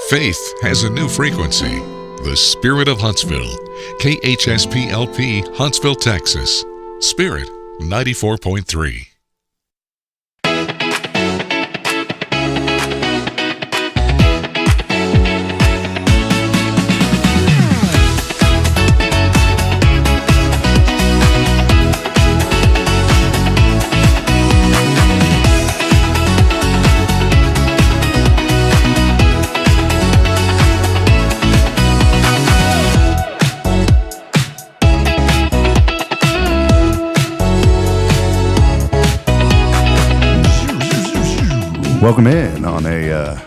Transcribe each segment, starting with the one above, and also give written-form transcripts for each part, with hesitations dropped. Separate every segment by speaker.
Speaker 1: Faith has a new frequency. The Spirit of Huntsville. KHSPLP, Huntsville, Texas. Spirit 94.3.
Speaker 2: Welcome in on a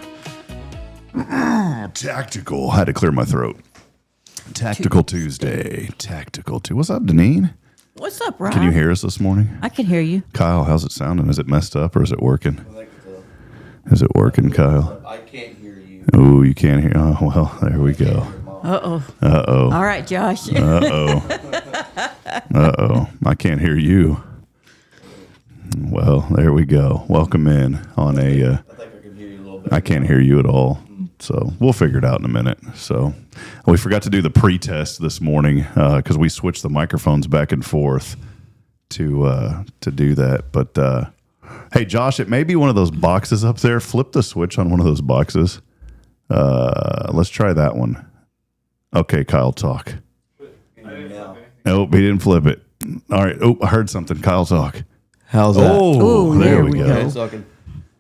Speaker 2: tactical. I had to clear my throat. Tactical Tuesday. What's up, Deneen?
Speaker 3: What's up, Rob?
Speaker 2: Can you hear us this morning?
Speaker 3: I can hear you.
Speaker 2: Kyle, how's it sounding? Is it messed up or is it working? Is it working, Kyle?
Speaker 4: I can't hear you.
Speaker 2: Oh, you can't hear. Oh, well, there we go.
Speaker 3: Uh-oh. All right, Josh.
Speaker 2: I can't hear you. Well, there we go. Welcome in on a.
Speaker 4: I think I can hear you a little bit.
Speaker 2: I can't hear you at all. So we'll figure it out in a minute. So we forgot to do the pre-test this morning because we switched the microphones back and forth to do that. But hey, Josh, it may be one of those boxes up there. Flip the switch on one of those boxes. Let's try that one. Okay, Kyle, talk. Nope, he didn't flip it. All right. Oh, I heard something. Kyle, talk.
Speaker 4: How's that?
Speaker 2: Oh, there we go.
Speaker 4: Okay, so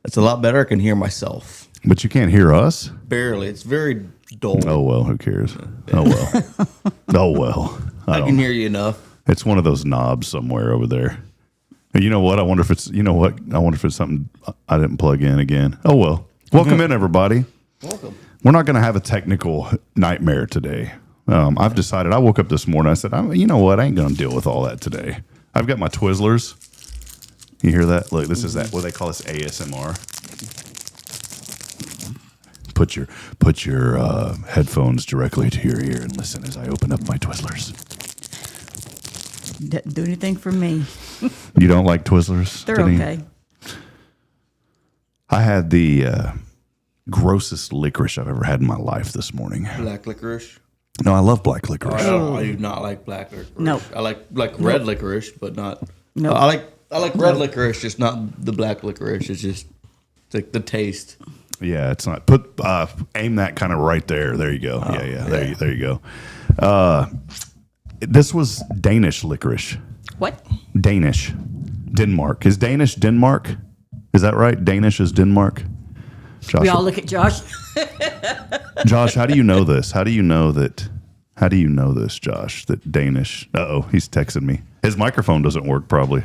Speaker 4: it's a lot better. I can hear myself.
Speaker 2: But you can't hear us?
Speaker 4: Barely. It's very dull.
Speaker 2: Oh, well, who cares? Oh, well. Oh, well.
Speaker 4: I can hear you enough.
Speaker 2: It's one of those knobs somewhere over there. And you know what? I wonder if it's something I didn't plug in again. Oh, well. Welcome in, everybody.
Speaker 4: Welcome.
Speaker 2: We're not going to have a technical nightmare today. I've decided, I woke up this morning, I said, you know what? I ain't going to deal with all that today. I've got my Twizzlers. You hear that? Look, this is that. What they call this ASMR. Put your headphones directly to your ear and listen as I open up my Twizzlers.
Speaker 3: Doesn't do anything for me.
Speaker 2: You don't like Twizzlers?
Speaker 3: They're
Speaker 2: Denny?
Speaker 3: okay.
Speaker 2: I had the grossest licorice I've ever had in my life this morning.
Speaker 4: Black licorice?
Speaker 2: No, I love black licorice.
Speaker 4: I do not like black licorice.
Speaker 3: No.
Speaker 4: I like red licorice, but not.
Speaker 3: No.
Speaker 4: I like red licorice, just not the black licorice. It's just like the taste.
Speaker 2: Yeah, it's not. Aim that kind of right there. There you go. Yeah. There you go. This was Danish licorice.
Speaker 3: What?
Speaker 2: Danish. Denmark. Is Danish Denmark? Is that right? Danish is Denmark? Josh,
Speaker 3: We all look at Josh.
Speaker 2: Josh, how do you know this? How do you know this, Josh, that Danish? Uh-oh, he's texting me. His microphone doesn't work, probably.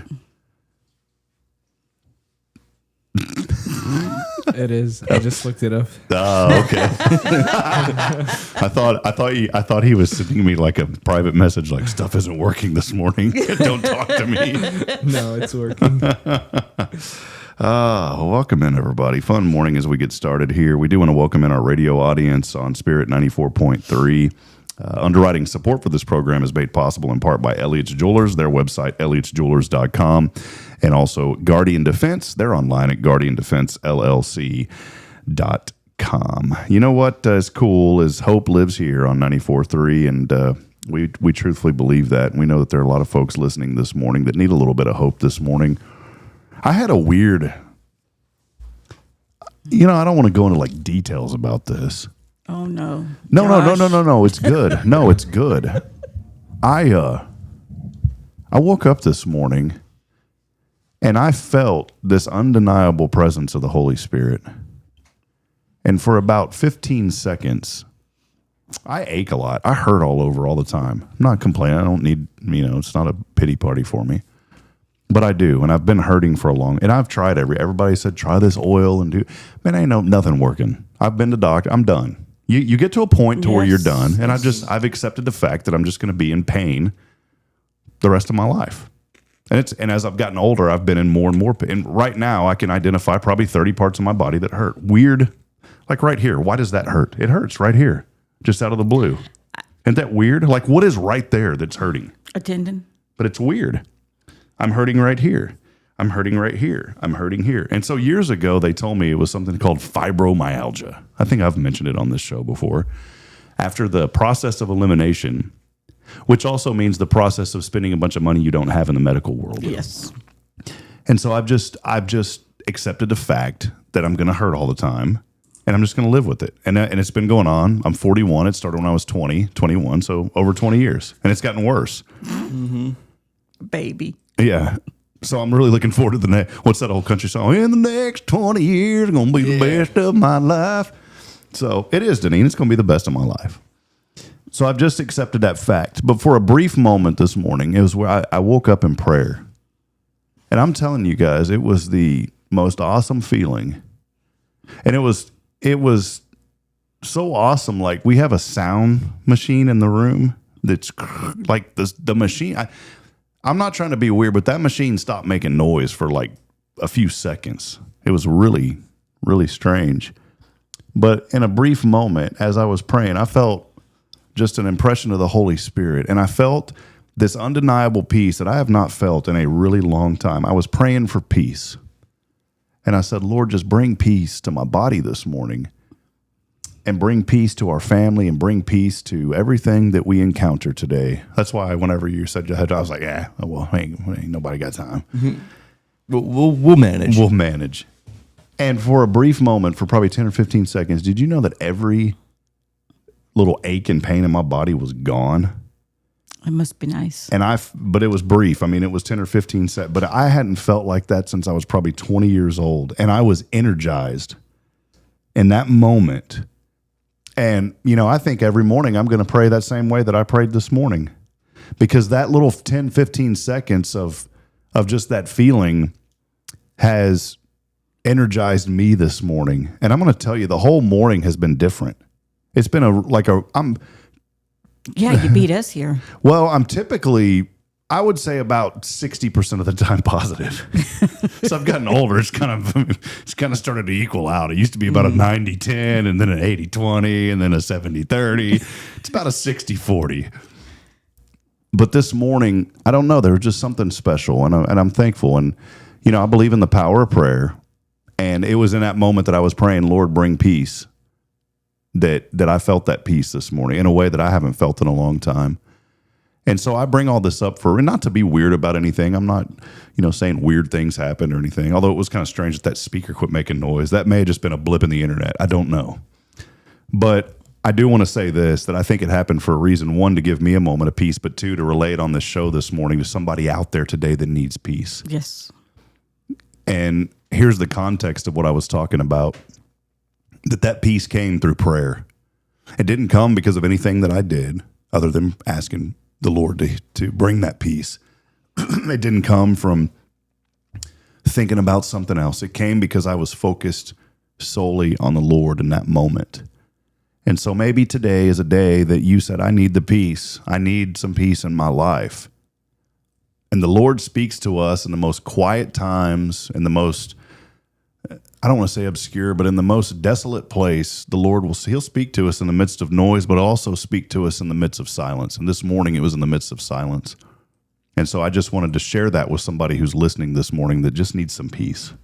Speaker 5: It is. I just looked it up.
Speaker 2: Oh, okay. I thought he was sending me like a private message, like stuff isn't working this morning. Don't talk to me.
Speaker 5: No, it's working.
Speaker 2: Welcome in, everybody. Fun morning as we get started here. We do want to welcome in our radio audience on Spirit 94.3. Underwriting support for this program is made possible in part by Elliott's Jewelers, their website, elliotsjewelers.com, and also Guardian Defense. They're online at guardiandefensellc.com. You know what is cool is hope lives here on 94.3, and we truthfully believe that. And we know that there are a lot of folks listening this morning that need a little bit of hope this morning. I had a weird, I don't want to go into like details about this.
Speaker 3: Oh, no.
Speaker 2: No. It's good. No, it's good. I woke up this morning and I felt this undeniable presence of the Holy Spirit. And for about 15 seconds, I ache a lot. I hurt all over all the time. I'm not complaining. I don't need, it's not a pity party for me. But I do, and I've been hurting for a long. And I've tried everybody said try this oil and do. Man, ain't nothing working. I've been to doctor. I'm done. You get to a point to where you're done, and I've accepted the fact that I'm just going to be in pain the rest of my life. And as I've gotten older, I've been in more and more pain. And right now, I can identify probably 30 parts of my body that hurt. Weird, like right here. Why does that hurt? It hurts right here, just out of the blue. Isn't that weird? Like what is right there that's hurting?
Speaker 3: A tendon.
Speaker 2: But it's weird. I'm hurting right here. I'm hurting right here. I'm hurting here. And so years ago, they told me it was something called fibromyalgia. I think I've mentioned it on this show before. After the process of elimination, which also means the process of spending a bunch of money you don't have in the medical world.
Speaker 3: Yes.
Speaker 2: And so I've just accepted the fact that I'm going to hurt all the time, and I'm just going to live with it. And it's been going on. I'm 41. It started when I was 21, so over 20 years. And it's gotten worse.
Speaker 3: Mm-hmm. Baby.
Speaker 2: Yeah. So I'm really looking forward to the next, what's that old country song? In the next 20 years, going to be the best of my life. So it is, Deneen. It's going to be the best of my life. So I've just accepted that fact. But for a brief moment this morning, it was where I woke up in prayer. And I'm telling you guys, it was the most awesome feeling. And it was so awesome. Like, we have a sound machine in the room that's like the machine. I'm not trying to be weird, but that machine stopped making noise for like a few seconds. It was really, really strange. But in a brief moment, as I was praying, I felt just an impression of the Holy Spirit. And I felt this undeniable peace that I have not felt in a really long time. I was praying for peace. And I said, Lord, just bring peace to my body this morning, and bring peace to our family, and bring peace to everything that we encounter today. That's why whenever you said you had, I was like, yeah, well, ain't nobody got time.
Speaker 4: Mm-hmm. We'll manage.
Speaker 2: We'll manage. And for a brief moment, for probably 10 or 15 seconds, did you know that every little ache and pain in my body was gone?
Speaker 3: It must be nice.
Speaker 2: But it was brief. I mean, it was 10 or 15 seconds. But I hadn't felt like that since I was probably 20 years old. And I was energized in that moment. And, I think every morning I'm going to pray that same way that I prayed this morning. Because that little 10, 15 seconds of just that feeling has energized me this morning. And I'm going to tell you, the whole morning has been different. It's been
Speaker 3: Yeah, you beat us here.
Speaker 2: Well, I'm typically, I would say about 60% of the time positive. So I've gotten older. It's kind of started to equal out. It used to be about a 90-10 and then an 80-20 and then a 70-30. It's about a 60-40. But this morning, I don't know, there was just something special, and I'm thankful. And, I believe in the power of prayer. And it was in that moment that I was praying, Lord, bring peace, that I felt that peace this morning in a way that I haven't felt in a long time. And so I bring all this up and not to be weird about anything. I'm not, saying weird things happened or anything, although it was kind of strange that speaker quit making noise. That may have just been a blip in the internet. I don't know. But I do want to say this, that I think it happened for a reason. One, to give me a moment of peace, but two, to relay it on this show this morning to somebody out there today that needs peace.
Speaker 3: Yes.
Speaker 2: And here's the context of what I was talking about. That peace came through prayer. It didn't come because of anything that I did other than asking the Lord to bring that peace. It didn't come from thinking about something else. It came because I was focused solely on the Lord in that moment. And so maybe today is a day that you said, I need the peace. I need some peace in my life. And the Lord speaks to us in the most quiet times, in the most, I don't want to say obscure, but in the most desolate place. The Lord he'll speak to us in the midst of noise, but also speak to us in the midst of silence. And this morning it was in the midst of silence. And so I just wanted to share that with somebody who's listening this morning that just needs some peace.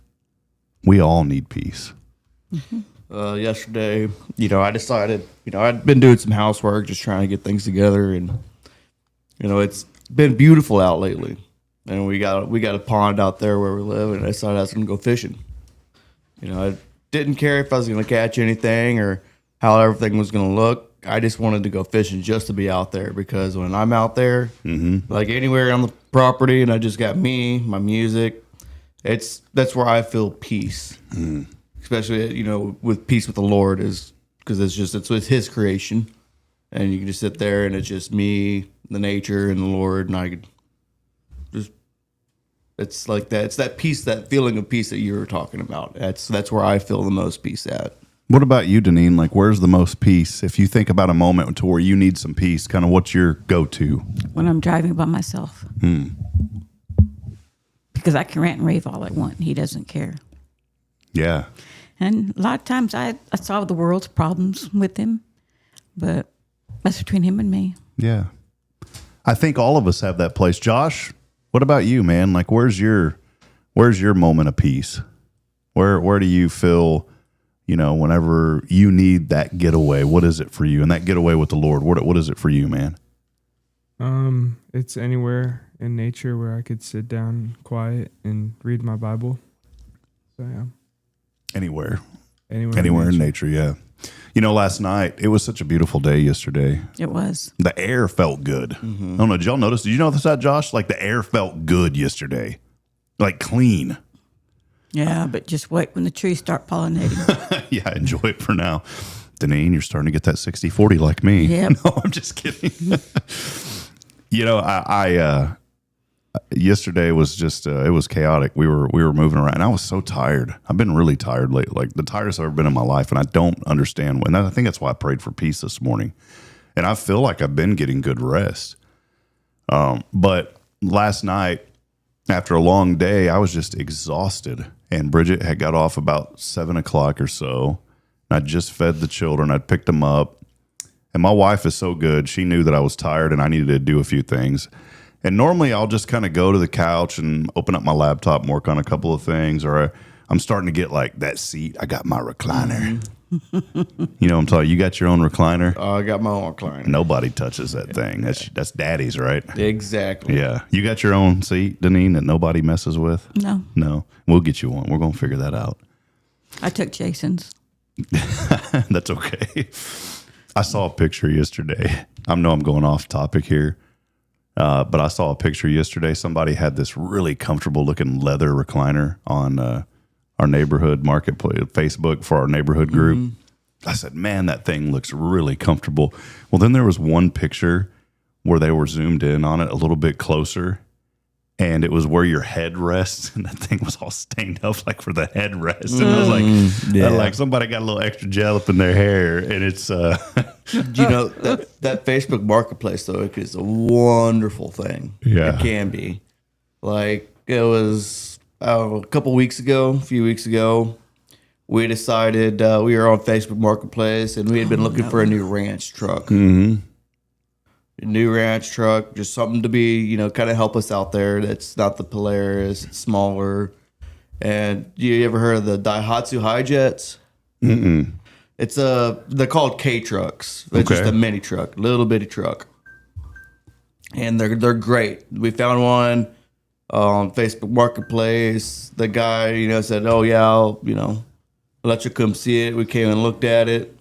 Speaker 2: We all need peace.
Speaker 4: Mm-hmm. Yesterday, I decided, I'd been doing some housework, just trying to get things together, and it's been beautiful out lately. And we got a pond out there where we live, and I decided I was going to go fishing. I didn't care if I was going to catch anything or how everything was going to look. I just wanted to go fishing just to be out there, because when I'm out there, like anywhere on the property, and I just got me, my music, that's where I feel peace. Especially, with peace with the Lord, is because it's His creation, and you can just sit there and it's just me, the nature, and the Lord, and I could just. It's like that. It's that peace, that feeling of peace that you were talking about. That's where I feel the most peace at.
Speaker 2: What about you, Deneen? Like, where's the most peace? If you think about a moment to where you need some peace, kind of what's your go-to?
Speaker 3: When I'm driving by myself. Because I can rant and rave all I want. He doesn't care.
Speaker 2: Yeah.
Speaker 3: And a lot of times I solve the world's problems with him, but that's between him and me.
Speaker 2: Yeah. I think all of us have that place. Josh, what about you, man? Like, where's your Where's your moment of peace? Where do you feel, whenever you need that getaway? What is it for you? And that getaway with the Lord, what is it for you, man?
Speaker 5: It's anywhere in nature where I could sit down quiet and read my Bible. So yeah.
Speaker 2: Anywhere
Speaker 5: Anywhere
Speaker 2: in nature, yeah. Last night, it was such a beautiful day yesterday.
Speaker 3: It was.
Speaker 2: The air felt good. I don't know, did y'all notice? Did you notice that, Josh? Like the air felt good yesterday. Like clean.
Speaker 3: Yeah, but just wait when the trees start pollinating.
Speaker 2: Yeah, enjoy it for now. Deneen, you're starting to get that 60-40 like me.
Speaker 3: Yep.
Speaker 2: No, I'm just kidding. I yesterday was just it was chaotic. We were moving around, and I was so tired. I've been really tired lately, like the tiredest I've ever been in my life, and I don't understand when. I think that's why I prayed for peace this morning, and I feel like I've been getting good rest. But last night, after a long day, I was just exhausted, and Bridget had got off about 7:00 or so. And I just fed the children. I'd picked them up. And my wife is so good. She knew that I was tired and I needed to do a few things. And normally I'll just kind of go to the couch and open up my laptop and work on a couple of things. Or I'm starting to get like that seat. I got my recliner. You know what I'm talking? You got your own recliner?
Speaker 4: I got my own recliner.
Speaker 2: Nobody touches that thing. That's daddy's, right?
Speaker 4: Exactly.
Speaker 2: Yeah. You got your own seat, Deneen, that nobody messes with?
Speaker 3: No,
Speaker 2: No. We'll get you one. We're going to figure that out.
Speaker 3: I took Jason's.
Speaker 2: That's okay. I saw a picture yesterday. I know I'm going off topic here, but I saw a picture yesterday. Somebody had this really comfortable looking leather recliner on our neighborhood marketplace, Facebook for our neighborhood group. I said, man, that thing looks really comfortable. Well, then there was one picture where they were zoomed in on it a little bit closer, and it was where your head rests, and that thing was all stained up like for the headrest. And I was like, like somebody got a little extra gel up in their hair, and it's
Speaker 4: that Facebook Marketplace though is a wonderful thing.
Speaker 2: Yeah.
Speaker 4: It can be. Like it was a few weeks ago, we decided we were on Facebook Marketplace and we had been looking for a new ranch truck.
Speaker 2: mm-hmm.
Speaker 4: A new ranch truck, just something to be, kind of help us out there. That's not the Polaris, it's smaller. And you ever heard of the Daihatsu Hi-Jets?
Speaker 2: Mm-mm.
Speaker 4: They're called K trucks. They're just a mini truck, little bitty truck, and they're great. We found one on Facebook Marketplace. The guy, said, "Oh yeah, I'll let you come see it." We came and looked at it.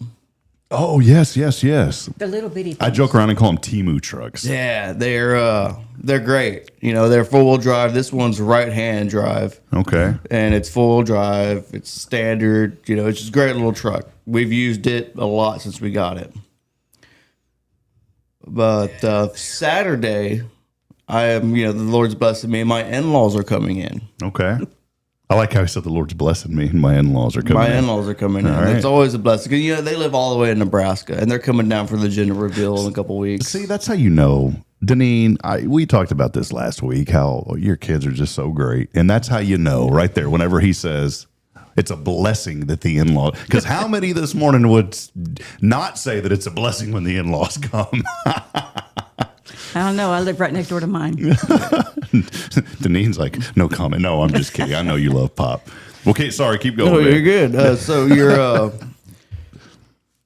Speaker 2: Oh, yes.
Speaker 3: The little bitty
Speaker 2: I joke around and call them Temu trucks.
Speaker 4: Yeah, they're great. They're four wheel drive. This one's right hand drive.
Speaker 2: Okay.
Speaker 4: And it's full wheel drive. It's standard. It's just a great little truck. We've used it a lot since we got it. But Saturday, the Lord's blessing me, and my in-laws are coming in.
Speaker 2: Okay. I like how he said the Lord's blessing me and my in-laws are coming in.
Speaker 4: My in-laws are coming in.
Speaker 2: right.
Speaker 4: It's always a blessing. Because, they live all the way in Nebraska, and they're coming down for the gender reveal in a couple weeks.
Speaker 2: See, that's how you know. Deneen, we talked about this last week, how your kids are just so great. And that's how you know right there whenever he says it's a blessing that the in-laws, because how many this morning would not say that it's a blessing when the in-laws come?
Speaker 3: I don't know. I live right next door to mine.
Speaker 2: Deneen's like, no comment. No, I'm just kidding. I know you love Pop. Okay, sorry, keep going.
Speaker 4: No,
Speaker 2: man.
Speaker 4: you're good. So you're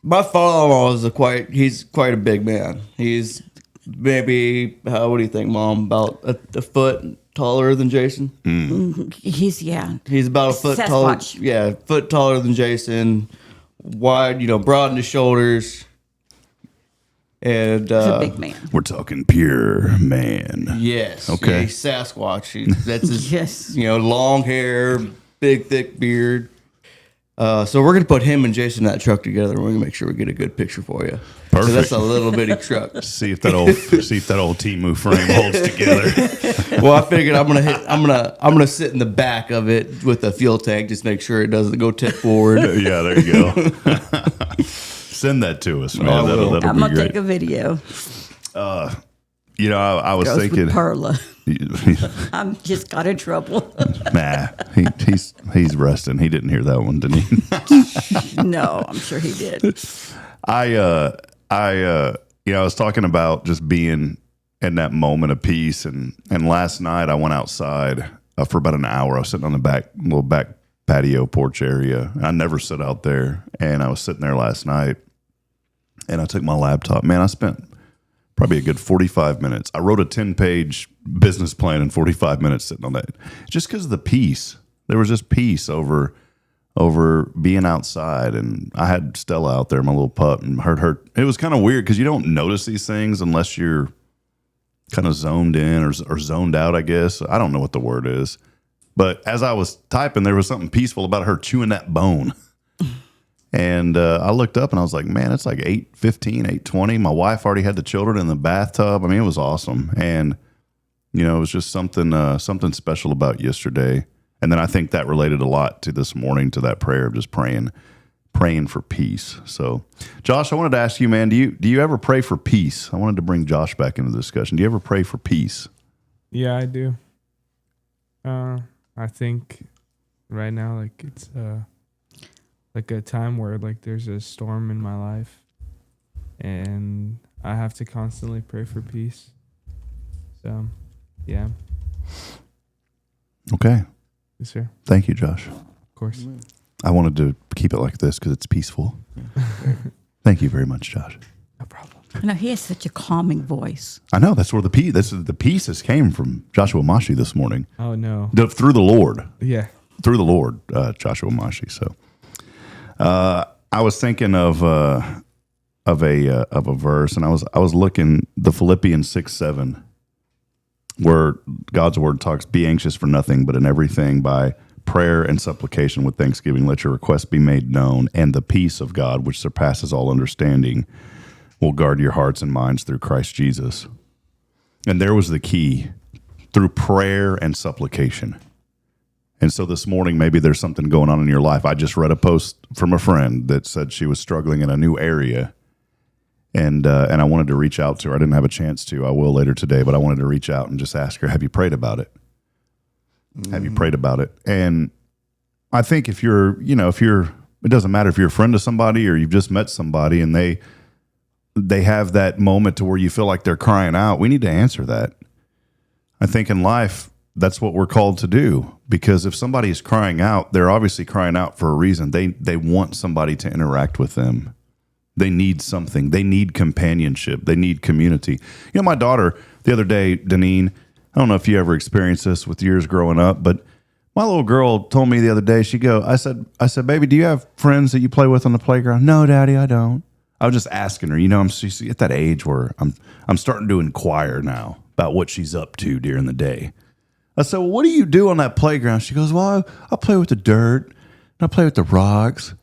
Speaker 4: my father-in-law he's quite a big man. He's maybe, what do you think, Mom? About a foot taller than Jason?
Speaker 3: He's
Speaker 4: He's about a foot taller. Yeah, foot taller than Jason. Wide, broad in the shoulders. And
Speaker 3: He's a big man.
Speaker 2: We're talking pure man.
Speaker 4: yes.
Speaker 2: Okay.
Speaker 4: Yeah, he's Sasquatch. That's his
Speaker 3: Yes.
Speaker 4: long hair, big thick beard. So we're gonna put him and Jason in that truck together. We're gonna make sure we get a good picture for you.
Speaker 2: Perfect.
Speaker 4: So that's a little bitty truck.
Speaker 2: See if that old Temu frame holds together.
Speaker 4: Well, I figured I'm gonna sit in the back of it with a fuel tank, just make sure it doesn't go tip forward.
Speaker 2: Yeah, there you go. Send that to us, man.
Speaker 4: I will.
Speaker 2: That'll
Speaker 3: I'm
Speaker 2: be
Speaker 3: gonna
Speaker 2: great.
Speaker 3: take a video.
Speaker 2: I was
Speaker 3: Goes
Speaker 2: thinking,
Speaker 3: with Perla. I'm just got in trouble.
Speaker 2: nah, he's resting. He didn't hear that one, didn't he?
Speaker 3: No, I'm sure he did.
Speaker 2: I was talking about just being in that moment of peace, and last night I went outside for about an hour. I was sitting on the little back patio porch area. I never sit out there. And I was sitting there last night and I took my laptop. Man, I spent probably a good 45 minutes. I wrote a 10-page business plan in 45 minutes sitting on that. Just because of the peace. There was just peace over being outside. And I had Stella out there, my little pup, and heard her. It was kind of weird because you don't notice these things unless you're kind of zoned in or zoned out, I guess. I don't know what the word is. But as I was typing, there was something peaceful about her chewing that bone. And I looked up and I was like, man, it's like 8:15, 8:20. My wife already had the children in the bathtub. I mean, it was awesome. And, it was just something special about yesterday. And then I think that related a lot to this morning, to that prayer of just praying for peace. So, Josh, I wanted to ask you, man, do you ever pray for peace? I wanted to bring Josh back into the discussion. Do you ever pray for peace?
Speaker 5: Yeah, I do. I think right now, like it's like a time where like there's a storm in my life, and I have to constantly pray for peace. So, yeah.
Speaker 2: Okay.
Speaker 5: Yes, sir.
Speaker 2: Thank you, Josh.
Speaker 5: Of course.
Speaker 2: I wanted to keep it like this because it's peaceful. Thank you very much, Josh.
Speaker 5: No problem.
Speaker 3: No, he has such a calming voice.
Speaker 2: I know that's where the pieces came from. Joshua Mashi this morning.
Speaker 5: Oh no.
Speaker 2: Through the Lord.
Speaker 5: Yeah.
Speaker 2: Through the Lord, Joshua Mashi. So, I was thinking of a verse, and I was looking the Philippians 6:7, where God's word talks, "Be anxious for nothing, but in everything by prayer and supplication with thanksgiving, let your requests be made known, and the peace of God, which surpasses all understanding, will guard your hearts and minds through Christ Jesus." And there was the key, through prayer and supplication. And so this morning, maybe there's something going on in your life. I just read a post from a friend that said she was struggling in a new area. And I wanted to reach out to her. I didn't have a chance to. I will later today, but I wanted to reach out and just ask her, have you prayed about it? Have you prayed about it? And I think it doesn't matter if you're a friend of somebody or you've just met somebody and they have that moment to where you feel like they're crying out. We need to answer that. I think in life, that's what we're called to do, because if somebody is crying out, they're obviously crying out for a reason. They want somebody to interact with them. They need something. They need companionship. They need community. My daughter the other day, Deneen, I don't know if you ever experienced this with yours growing up, but my little girl told me the other day, I said, baby, do you have friends that you play with on the playground? No, Daddy, I don't. I was just asking her, she's at that age where I'm starting to inquire now about what she's up to during the day. I said, well, what do you do on that playground? She goes, well, I play with the dirt and I play with the rocks.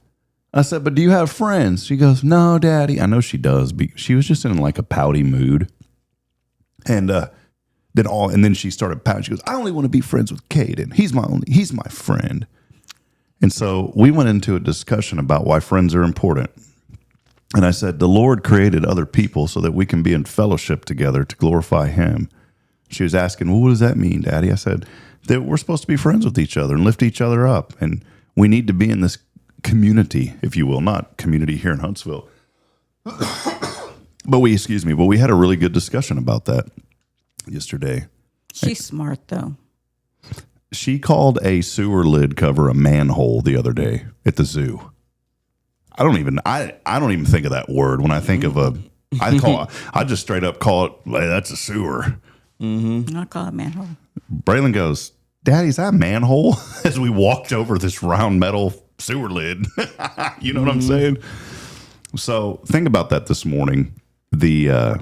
Speaker 2: I said, but do you have friends? She goes, no, Daddy. I know she does. She was just in like a pouty mood. And then she started pouting. She goes, I only want to be friends with Caden. He's my friend. And so we went into a discussion about why friends are important. And I said, the Lord created other people so that we can be in fellowship together to glorify him. She was asking, well, what does that mean, Daddy? I said, that we're supposed to be friends with each other and lift each other up. And we need to be in this community, if you will, not community here in Huntsville. But we had a really good discussion about that yesterday.
Speaker 3: She's smart, though.
Speaker 2: She called a sewer lid cover a manhole the other day at the zoo. I don't even think of that word when I think of I just straight up call it, hey, that's a sewer.
Speaker 3: Mm-hmm. I call it manhole.
Speaker 2: Braylon goes, Daddy, is that a manhole? As we walked over this round metal sewer lid. You know what I'm saying? So think about that this morning. The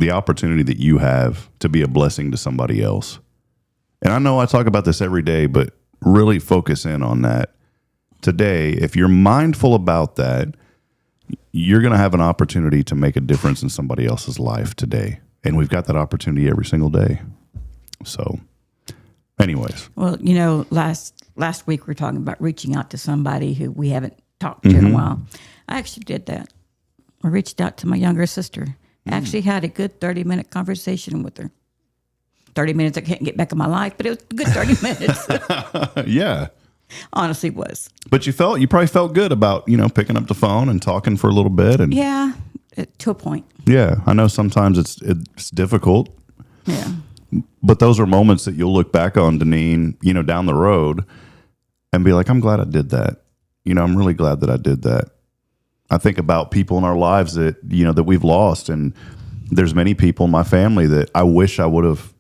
Speaker 2: opportunity that you have to be a blessing to somebody else. And I know I talk about this every day, but really focus in on that. Today, if you're mindful about that, you're going to have an opportunity to make a difference in somebody else's life today. And we've got that opportunity every single day. So, anyways.
Speaker 3: Well, last week we were talking about reaching out to somebody who we haven't talked to in a while. I actually did that. I reached out to my younger sister. I actually had a good 30-minute conversation with her. 30 minutes I can't get back in my life, but it was a good 30 minutes.
Speaker 2: Yeah.
Speaker 3: Honestly was.
Speaker 2: But you probably felt good about, picking up the phone and talking for a little bit. And
Speaker 3: yeah, to a point.
Speaker 2: Yeah, I know sometimes it's difficult.
Speaker 3: Yeah.
Speaker 2: But those are moments that you'll look back on, Deneen, down the road and be like, I'm glad I did that. I'm really glad that I did that. I think about people in our lives that, that we've lost. And there's many people in my family that I wish I would have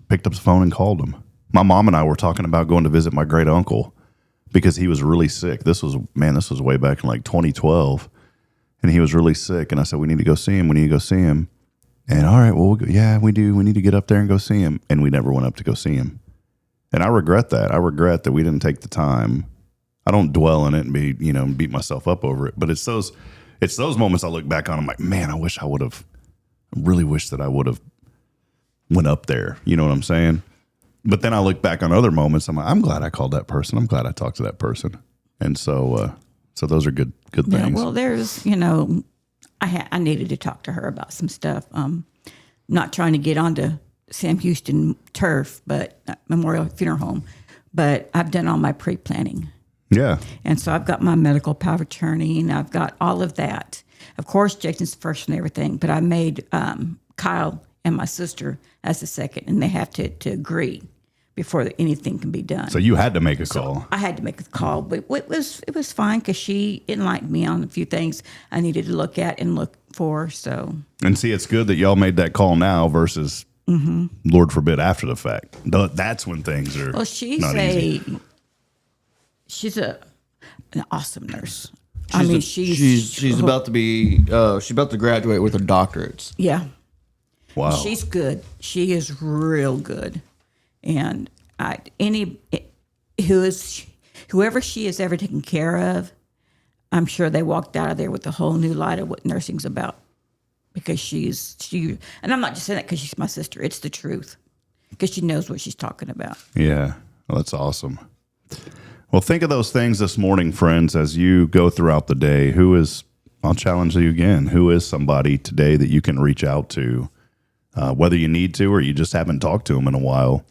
Speaker 2: picked up the phone and called them. My mom and I were talking about going to visit my great uncle because he was really sick. This was way back in like 2012. And he was really sick. And I said, we need to go see him. And all right, well, yeah, we do. We need to get up there and go see him. And we never went up to go see him. And I regret that. I regret that we didn't take the time. I don't dwell in it and beat myself up over it. But it's those moments I look back on. I'm like, man, I really wish that I would have went up there. You know what I'm saying? But then I look back on other moments. I'm like, I'm glad I called that person. I'm glad I talked to that person. And so those are good things.
Speaker 3: Yeah, well, there's, I needed to talk to her about some stuff. Not trying to get onto Sam Houston turf, but Memorial Funeral Home, but I've done all my pre-planning.
Speaker 2: Yeah.
Speaker 3: And so I've got my medical power of attorney and I've got all of that. Of course, Jason's first and everything, but I made Kyle and my sister as the second, and they have to agree before anything can be done.
Speaker 2: So you had to make a call.
Speaker 3: I had to make a call, but it was fine because she enlightened me on a few things I needed to look at and look for. So
Speaker 2: and see, it's good that y'all made that call now versus Lord forbid after the fact. That's when things are.
Speaker 3: Well, she's an awesome nurse.
Speaker 4: She's about to be she's about to graduate with her doctorates.
Speaker 3: Yeah.
Speaker 2: Wow.
Speaker 3: She's good. She is real good. And whoever she has ever taken care of, I'm sure they walked out of there with a whole new light of what nursing's about. Because she, and I'm not just saying that because she's my sister. It's the truth. Because she knows what she's talking about.
Speaker 2: Yeah, well, that's awesome. Well, think of those things this morning, friends, as you go throughout the day. I'll challenge you again, who is somebody today that you can reach out to, whether you need to or you just haven't talked to them in a while.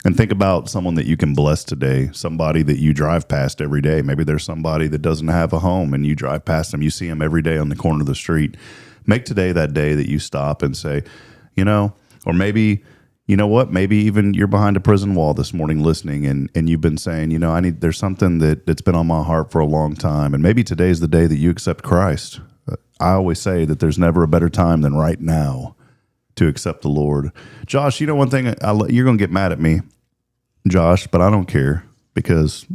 Speaker 2: And think about someone that you can bless today, somebody that you drive past every day. Maybe there's somebody that doesn't have a home and you drive past them. You see them every day on the corner of the street. Make today that day that you stop and say, or maybe, you know what, maybe even you're behind a prison wall this morning listening and you've been saying, there's something that's been on my heart for a long time. And maybe today's the day that you accept Christ. I always say that there's never a better time than right now to accept the Lord. Josh, one thing, you're going to get mad at me, Josh, but I don't care because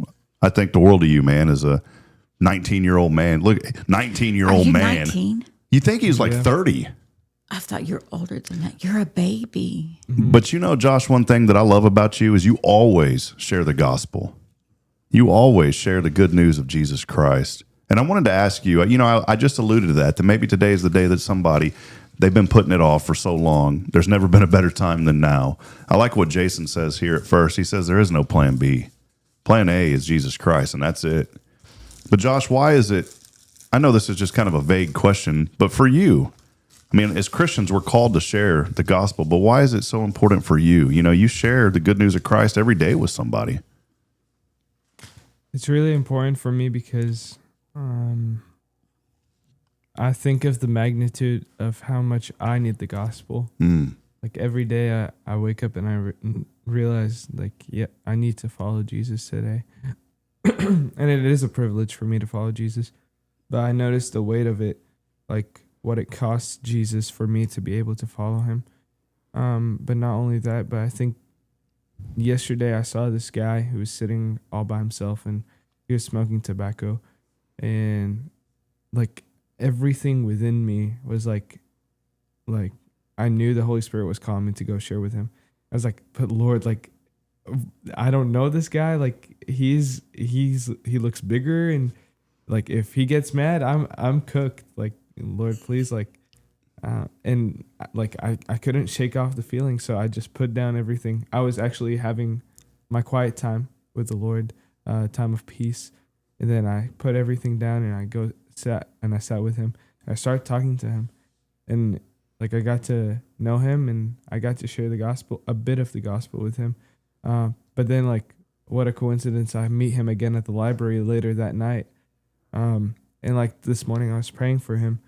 Speaker 2: I think the world of you, man, as a 19-year-old man. Look, 19-year-old man.
Speaker 3: 19?
Speaker 2: You think he's like 30.
Speaker 3: I thought you were older than that. You're a baby.
Speaker 2: But Josh, one thing that I love about you is you always share the gospel. You always share the good news of Jesus Christ. And I wanted to ask you, I just alluded to that maybe today is the day that they've been putting it off for so long. There's never been a better time than now. I like what Jason says here at first. He says there is no plan B. Plan A is Jesus Christ, and that's it. But Josh, why is it, I know this is just kind of a vague question, but for you, as Christians, we're called to share the gospel, but why is it so important for you? You share the good news of Christ every day with somebody.
Speaker 5: It's really important for me because I think of the magnitude of how much I need the gospel. Like every day I wake up and I realize I need to follow Jesus today. And it is a privilege for me to follow Jesus. But I noticed the weight of it, like what it costs Jesus for me to be able to follow him. But not only that, but I think yesterday I saw this guy who was sitting all by himself and he was smoking tobacco. And like everything within me was like I knew the Holy Spirit was calling me to go share with him. I was like, but Lord, I don't know this guy. He looks bigger, and if he gets mad, I'm cooked. Lord, please, and I couldn't shake off the feeling, so I just put down everything. I was actually having my quiet time with the Lord, time of peace, and then I put everything down and I sat with him. I started talking to him, and I got to know him, and I got to share the gospel, a bit of the gospel with him. But then what a coincidence! I meet him again at the library later that night. And this morning I was praying for him,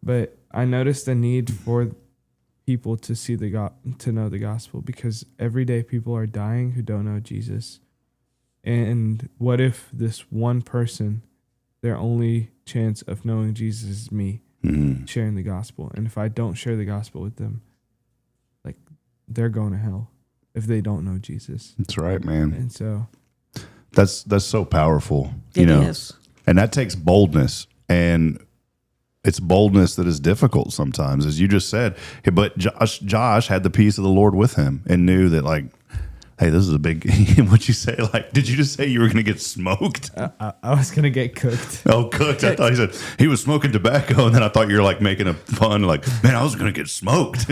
Speaker 5: but I noticed the need for people to see to know the gospel, because every day people are dying who don't know Jesus. And what if this one person, their only chance of knowing Jesus is me sharing the gospel? And if I don't share the gospel with them, like, they're going to hell if they don't know Jesus.
Speaker 2: That's right, man.
Speaker 5: And so
Speaker 2: That's so powerful.
Speaker 3: It is.
Speaker 2: And that takes boldness, and it's boldness that is difficult sometimes, as you just said. But Josh had the peace of the Lord with him and knew that, like, hey, this is a big, what'd you say? Like, did you just say you were going to get smoked?
Speaker 5: I was going to get cooked.
Speaker 2: Oh, cooked. I thought he said he was smoking tobacco, and then I thought you were like making a pun, like, man, I was going to get smoked.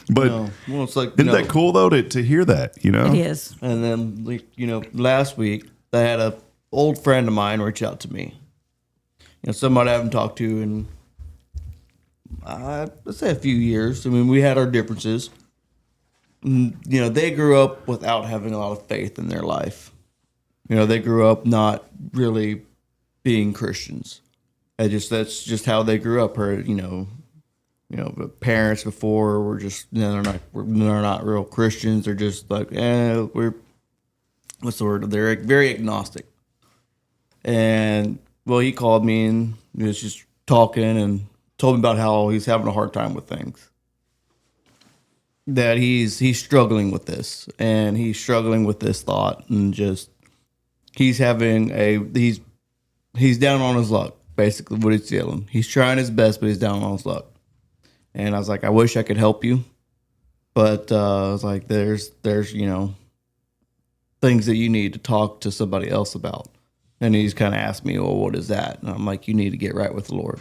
Speaker 2: But
Speaker 4: well, it's like,
Speaker 2: isn't that cool though to hear that? You know,
Speaker 3: It is.
Speaker 4: And then, like, last week I had a old friend of mine reach out to me. Somebody I haven't talked to in, let's say, a few years. I mean, we had our differences. They grew up without having a lot of faith in their life. They grew up not really being Christians. That's just how they grew up. The parents before were just they're not real Christians. They're just like, what's the word? They're very agnostic. And well, he called me and he was just talking and told me about how he's having a hard time with things. That he's struggling with this, and he's struggling with this thought, and just he's down on his luck. Basically, what he's feeling. He's trying his best, but he's down on his luck. And I was like, I wish I could help you, but I was like, there's things that you need to talk to somebody else about. And he's kind of asked me, well, what is that? And I'm like, you need to get right with the Lord.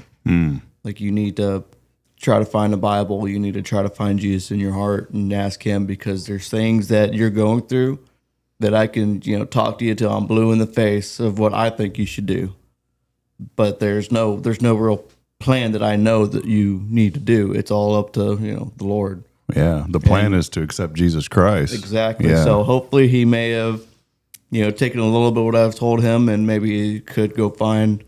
Speaker 4: Like, you need to try to find the Bible. You need to try to find Jesus in your heart and ask him, because there's things that you're going through that I can, talk to you till I'm blue in the face of what I think you should do. But there's no real plan that I know that you need to do. It's all up to, the Lord.
Speaker 2: Yeah. The plan is to accept Jesus Christ.
Speaker 4: Exactly.
Speaker 2: Yeah.
Speaker 4: So hopefully he may have, taken a little bit of what I've told him, and maybe he could go find,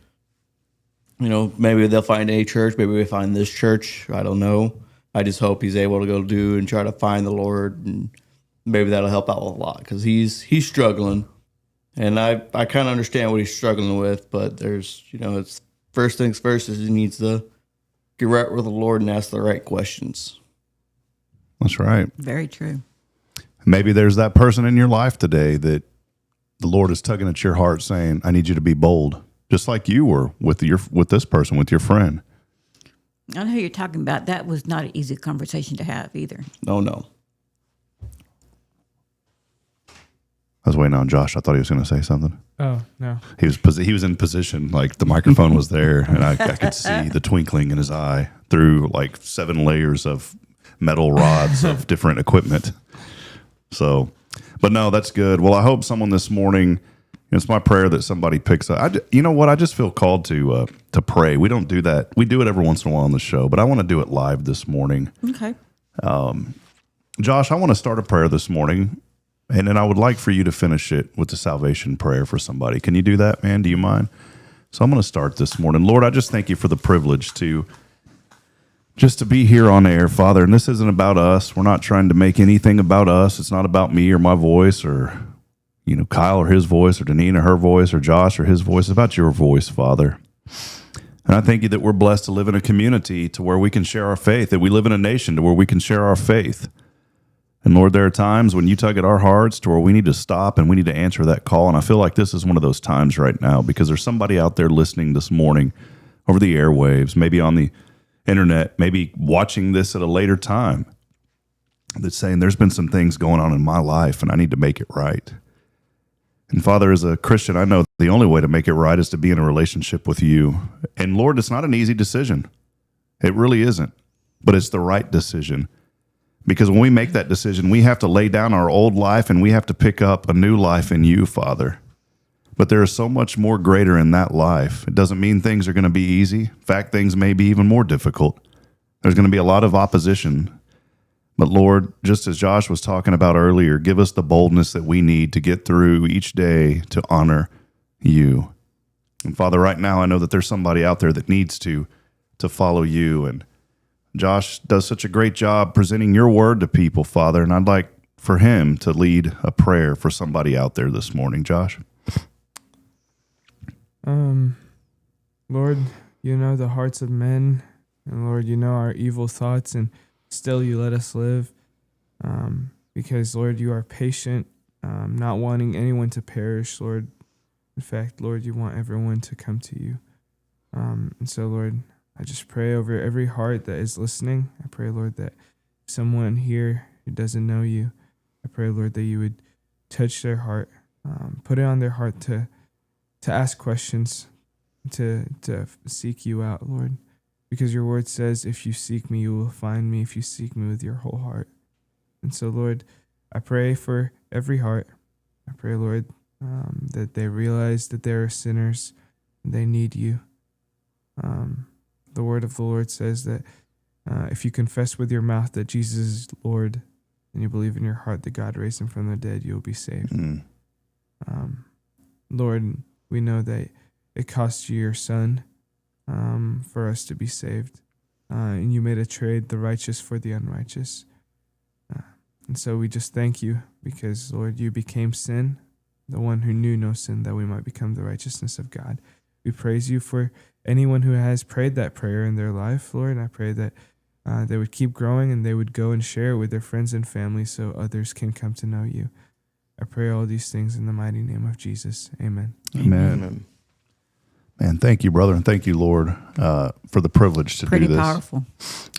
Speaker 4: maybe they'll find a church. Maybe they find this church. I don't know. I just hope he's able to go do and try to find the Lord, and maybe that'll help out a lot, because he's struggling. And I kind of understand what he's struggling with, but there's, it's first things first is he needs to get right with the Lord and ask the right questions.
Speaker 2: That's right.
Speaker 3: Very true.
Speaker 2: Maybe there's that person in your life today that the Lord is tugging at your heart saying, I need you to be bold, just like you were with this person, with your friend.
Speaker 3: I know who you're talking about. That was not an easy conversation to have either.
Speaker 4: No.
Speaker 2: I was waiting on Josh. I thought he was going to say something.
Speaker 5: Oh, no.
Speaker 2: He was in position, like the microphone was there, and I could see the twinkling in his eye through like 7 layers of metal rods of different equipment. So, but no, that's good. Well, I hope someone this morning, it's my prayer that somebody picks up. You know what? I just feel called to pray. We don't do that. We do it every once in a while on the show, but I want to do it live this morning.
Speaker 3: Okay.
Speaker 2: Josh, I want to start a prayer this morning, and then I would like for you to finish it with the salvation prayer for somebody. Can you do that, man? Do you mind? So I'm going to start this morning. Lord, I just thank you for the privilege to be here on air, Father. And this isn't about us. We're not trying to make anything about us. It's not about me or my voice, or Kyle or his voice, or Deneen or her voice, or Josh or his voice. It's about your voice, Father. And I thank you that we're blessed to live in a community to where we can share our faith, that we live in a nation to where we can share our faith. And Lord, there are times when you tug at our hearts to where we need to stop and we need to answer that call. And I feel like this is one of those times right now, because there's somebody out there listening this morning over the airwaves, maybe on the internet, maybe watching this at a later time, that's saying there's been some things going on in my life and I need to make it right. And Father, as a Christian, I know the only way to make it right is to be in a relationship with you. And Lord, it's not an easy decision. It really isn't, but it's the right decision. Because when we make that decision, we have to lay down our old life and we have to pick up a new life in you, Father. But there is so much more greater in that life. It doesn't mean things are going to be easy. In fact, things may be even more difficult. There's going to be a lot of opposition. But Lord, just as Josh was talking about earlier, give us the boldness that we need to get through each day to honor you. And Father, right now I know that there's somebody out there that needs to follow you, and Josh does such a great job presenting your word to people, Father, and I'd like for him to lead a prayer for somebody out there this morning. Josh?
Speaker 5: Lord, you know the hearts of men, and Lord, you know our evil thoughts, and still you let us live, because, Lord, you are patient, not wanting anyone to perish, Lord. In fact, Lord, you want everyone to come to you. And so, Lord, I just pray over every heart that is listening. I pray, Lord, that someone here who doesn't know you, I pray, Lord, that you would touch their heart, put it on their heart to ask questions, to seek you out, Lord. Because your word says, if you seek me, you will find me, if you seek me with your whole heart. And so, Lord, I pray for every heart. I pray, Lord, that they realize that they are sinners and they need you. The word of the Lord says that if you confess with your mouth that Jesus is Lord and you believe in your heart that God raised him from the dead, you will be saved. Lord, we know that it cost you your son for us to be saved. And you made a trade, the righteous for the unrighteous. And so we just thank you because, Lord, you became sin, the one who knew no sin, that we might become the righteousness of God. We praise you for anyone who has prayed that prayer in their life, Lord. I pray that they would keep growing and they would go and share it with their friends and family so others can come to know you. I pray all these things in the mighty name of Jesus. Amen.
Speaker 2: Amen. Man, thank you, brother, and thank you, Lord, for the privilege to do this.
Speaker 3: Pretty powerful.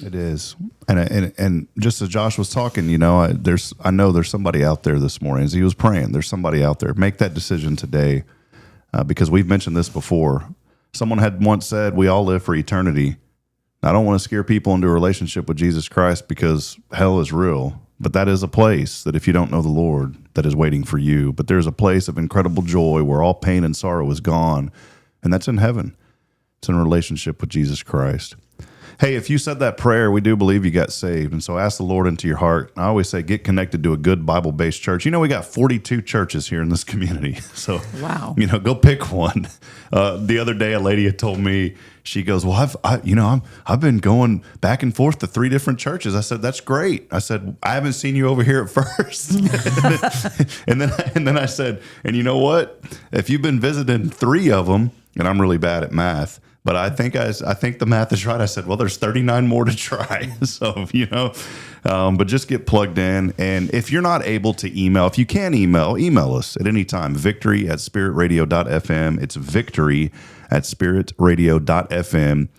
Speaker 2: It is, and just as Josh was talking, you know, I know there's somebody out there this morning. As he was praying, there's somebody out there. Make that decision today, because we've mentioned this before. Someone had once said, "We all live for eternity." I don't want to scare people into a relationship with Jesus Christ because hell is real, but that is a place that if you don't know the Lord, that is waiting for you. But there's a place of incredible joy where all pain and sorrow is gone. And that's in heaven. It's in a relationship with Jesus Christ. Hey, if you said that prayer, we do believe you got saved. And so ask the Lord into your heart. I always say get connected to a good Bible-based church. You know, we got 42 churches here in this community. So,
Speaker 3: Wow.
Speaker 2: You know, go pick one. The other day, a lady had told me, she goes, well, I've been going back and forth to 3 different churches. I said, that's great. I said, I haven't seen you over here at first. and then I said, and you know what? If you've been visiting 3 of them, and I'm really bad at math, but I think the math is right. I said, well, there's 39 more to try. So, you know, but just get plugged in. And if you're not able to email, if you can email us at any time, victory@spiritradio.fm. It's victory@spiritradio.fm.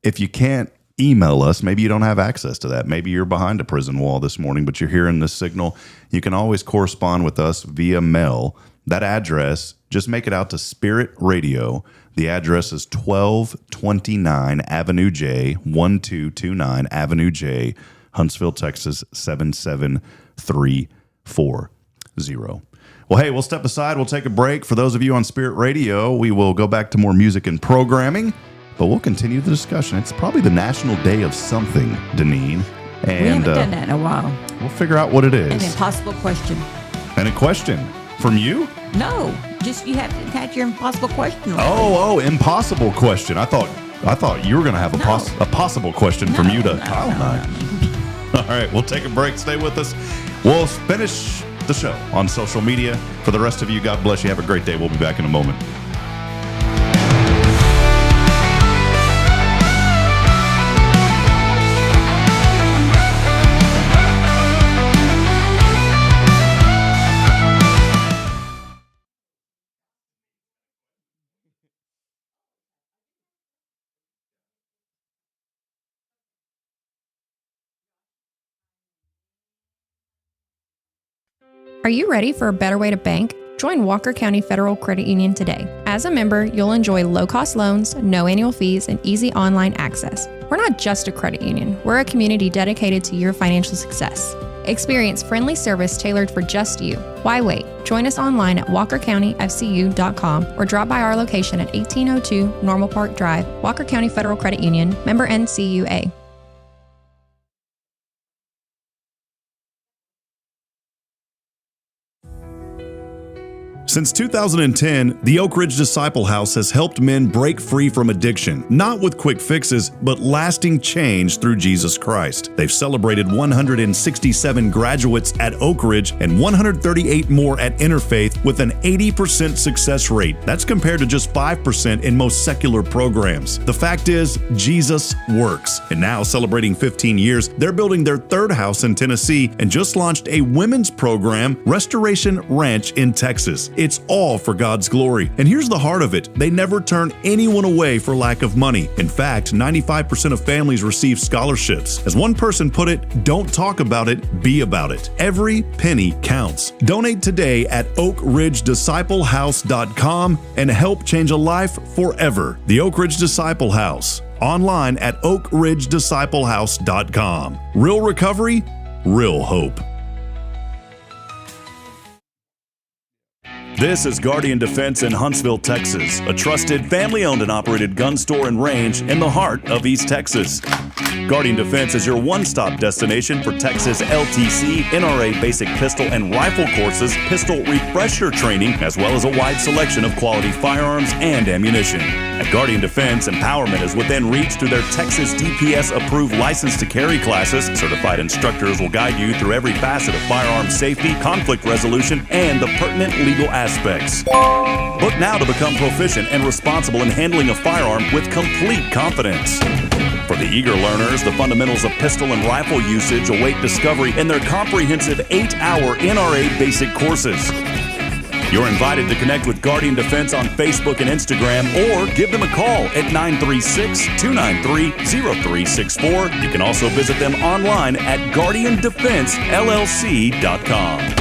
Speaker 2: If you can't email us, maybe you don't have access to that. Maybe you're behind a prison wall this morning, but you're hearing this signal. You can always correspond with us via mail. That address, just make it out to Spirit Radio. The address is 1229 Avenue J, 1229 Avenue J, Huntsville, Texas, 77340. Well, hey, we'll step aside. We'll take a break. For those of you on Spirit Radio, we will go back to more music and programming, but we'll continue the discussion. It's probably the National Day of something, Deneen. And
Speaker 3: We haven't done that in a while.
Speaker 2: we'll figure out what it is.
Speaker 3: An impossible question.
Speaker 2: And a question from you?
Speaker 3: No, just you have to catch your impossible question.
Speaker 2: Oh, impossible question. I thought you were going to have a possible question from you to Kyle and I. All right, we'll take a break. Stay with us. We'll finish the show on social media. For the rest of you, God bless you. Have a great day. We'll be back in a moment.
Speaker 6: Are you ready for a better way to bank? Join Walker County Federal Credit Union today. As a member, you'll enjoy low-cost loans, no annual fees, and easy online access. We're not just a credit union. We're a community dedicated to your financial success. Experience friendly service tailored for just you. Why wait? Join us online at walkercountyfcu.com or drop by our location at 1802 Normal Park Drive, Walker County Federal Credit Union, member NCUA.
Speaker 2: Since 2010, the Oak Ridge Disciple House has helped men break free from addiction, not with quick fixes, but lasting change through Jesus Christ. They've celebrated 167 graduates at Oak Ridge and 138 more at Interfaith with an 80% success rate. That's compared to just 5% in most secular programs. The fact is, Jesus works. And now, celebrating 15 years, they're building their third house in Tennessee and just launched a women's program, Restoration Ranch in Texas. It's all for God's glory. And here's the heart of it. They never turn anyone away for lack of money. In fact, 95% of families receive scholarships. As one person put it, don't talk about it, be about it. Every penny counts. Donate today at oakridgedisciplehouse.com and help change a life forever. The Oak Ridge Disciple House. Online at oakridgedisciplehouse.com. Real recovery, real hope. This is Guardian Defense in Huntsville, Texas, a trusted, family-owned and operated gun store and range in the heart of East Texas. Guardian Defense is your one-stop destination for Texas LTC, NRA basic pistol and rifle courses, pistol refresher training, as well as a wide selection of quality firearms and ammunition. At Guardian Defense, empowerment is within reach through their Texas DPS-approved license to carry classes. Certified instructors will guide you through every facet of firearm safety, conflict resolution, and the pertinent legal aspects. Book now to become proficient and responsible in handling a firearm with complete confidence. For the eager learners, the fundamentals of pistol and rifle usage await discovery in their comprehensive 8-hour NRA basic courses. You're invited to connect with Guardian Defense on Facebook and Instagram, or give them a call at 936-293-0364. You can also visit them online at guardiandefensellc.com.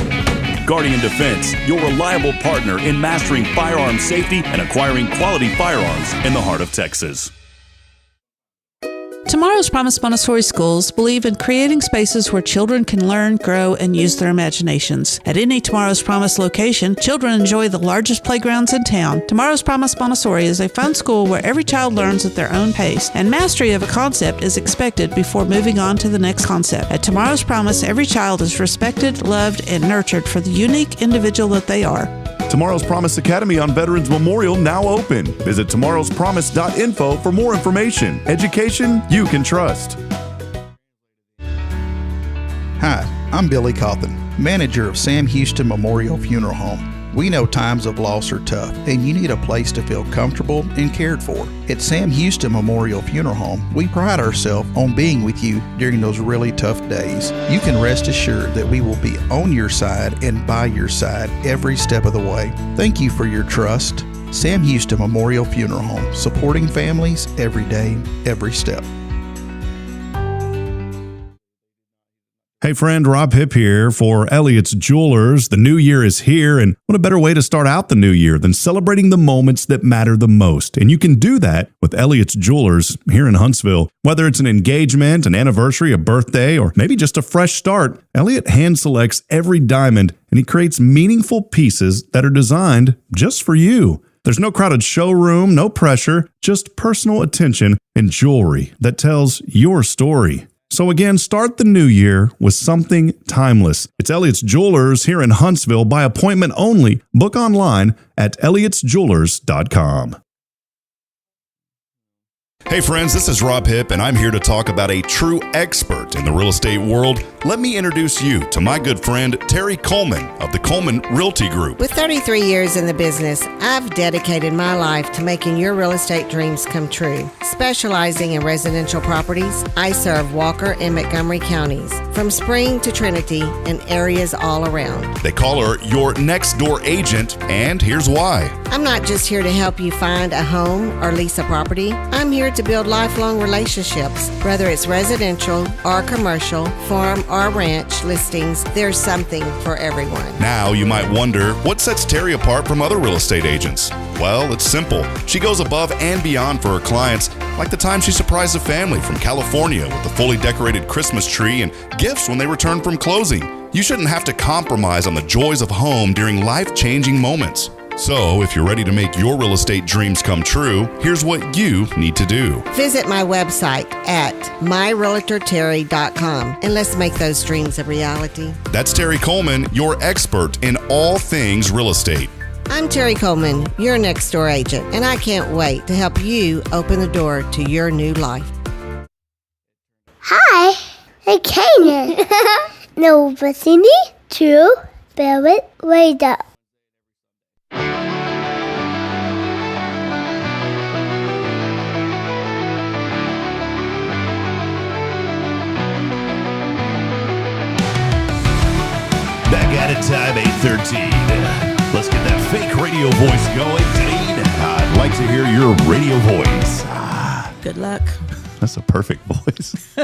Speaker 2: Guardian Defense, your reliable partner in mastering firearm safety and acquiring quality firearms in the heart of Texas.
Speaker 7: Tomorrow's Promise Montessori schools believe in creating spaces where children can learn, grow, and use their imaginations. At any Tomorrow's Promise location, children enjoy the largest playgrounds in town. Tomorrow's Promise Montessori is a fun school where every child learns at their own pace, and mastery of a concept is expected before moving on to the next concept. At Tomorrow's Promise, every child is respected, loved, and nurtured for the unique individual that they are.
Speaker 2: Tomorrow's Promise Academy on Veterans Memorial now open. Visit tomorrowspromise.info for more information. Education you can trust.
Speaker 8: Hi, I'm Billy Cawthon, manager of Sam Houston Memorial Funeral Home. We know times of loss are tough, and you need a place to feel comfortable and cared for. At Sam Houston Memorial Funeral Home, we pride ourselves on being with you during those really tough days. You can rest assured that we will be on your side and by your side every step of the way. Thank you for your trust. Sam Houston Memorial Funeral Home, supporting families every day, every step.
Speaker 2: Hey friend, Rob Hipp here for Elliott's Jewelers. The new year is here, and what a better way to start out the new year than celebrating the moments that matter the most. And you can do that with Elliott's Jewelers here in Huntsville. Whether it's an engagement, an anniversary, a birthday, or maybe just a fresh start, Elliott hand selects every diamond, and he creates meaningful pieces that are designed just for you. There's no crowded showroom, no pressure, just personal attention and jewelry that tells your story. So again, start the new year with something timeless. It's Elliott's Jewelers here in Huntsville by appointment only. Book online at elliotsjewelers.com. Hey friends, this is Rob Hipp, and I'm here to talk about a true expert in the real estate world. Let me introduce you to my good friend, Terry Coleman of the Coleman Realty Group.
Speaker 9: With 33 years in the business, I've dedicated my life to making your real estate dreams come true. Specializing in residential properties, I serve Walker and Montgomery counties, from Spring to Trinity and areas all around.
Speaker 2: They call her your next door agent, and here's why.
Speaker 9: I'm not just here to help you find a home or lease a property. I'm here to build lifelong relationships. Whether it's residential or commercial, farm or ranch listings, there's something for everyone.
Speaker 2: Now you might wonder, what sets Terry apart from other real estate agents? Well, it's simple. She goes above and beyond for her clients, like the time she surprised a family from California with a fully decorated Christmas tree and gifts when they returned from closing. You shouldn't have to compromise on the joys of home during life-changing moments. So, if you're ready to make your real estate dreams come true, here's what you need to do.
Speaker 9: Visit my website at myrealtorterry.com and let's make those dreams a reality.
Speaker 2: That's Terry Coleman, your expert in all things real estate.
Speaker 9: I'm Terry Coleman, your next door agent, and I can't wait to help you open the door to your new life.
Speaker 10: Hi, I'm Kanan. No, listening to Barrett Radio.
Speaker 2: Back at it time, 8:13. Let's get that fake radio voice going. Dean, I'd like to hear your radio voice.
Speaker 3: Good luck.
Speaker 2: That's a perfect voice.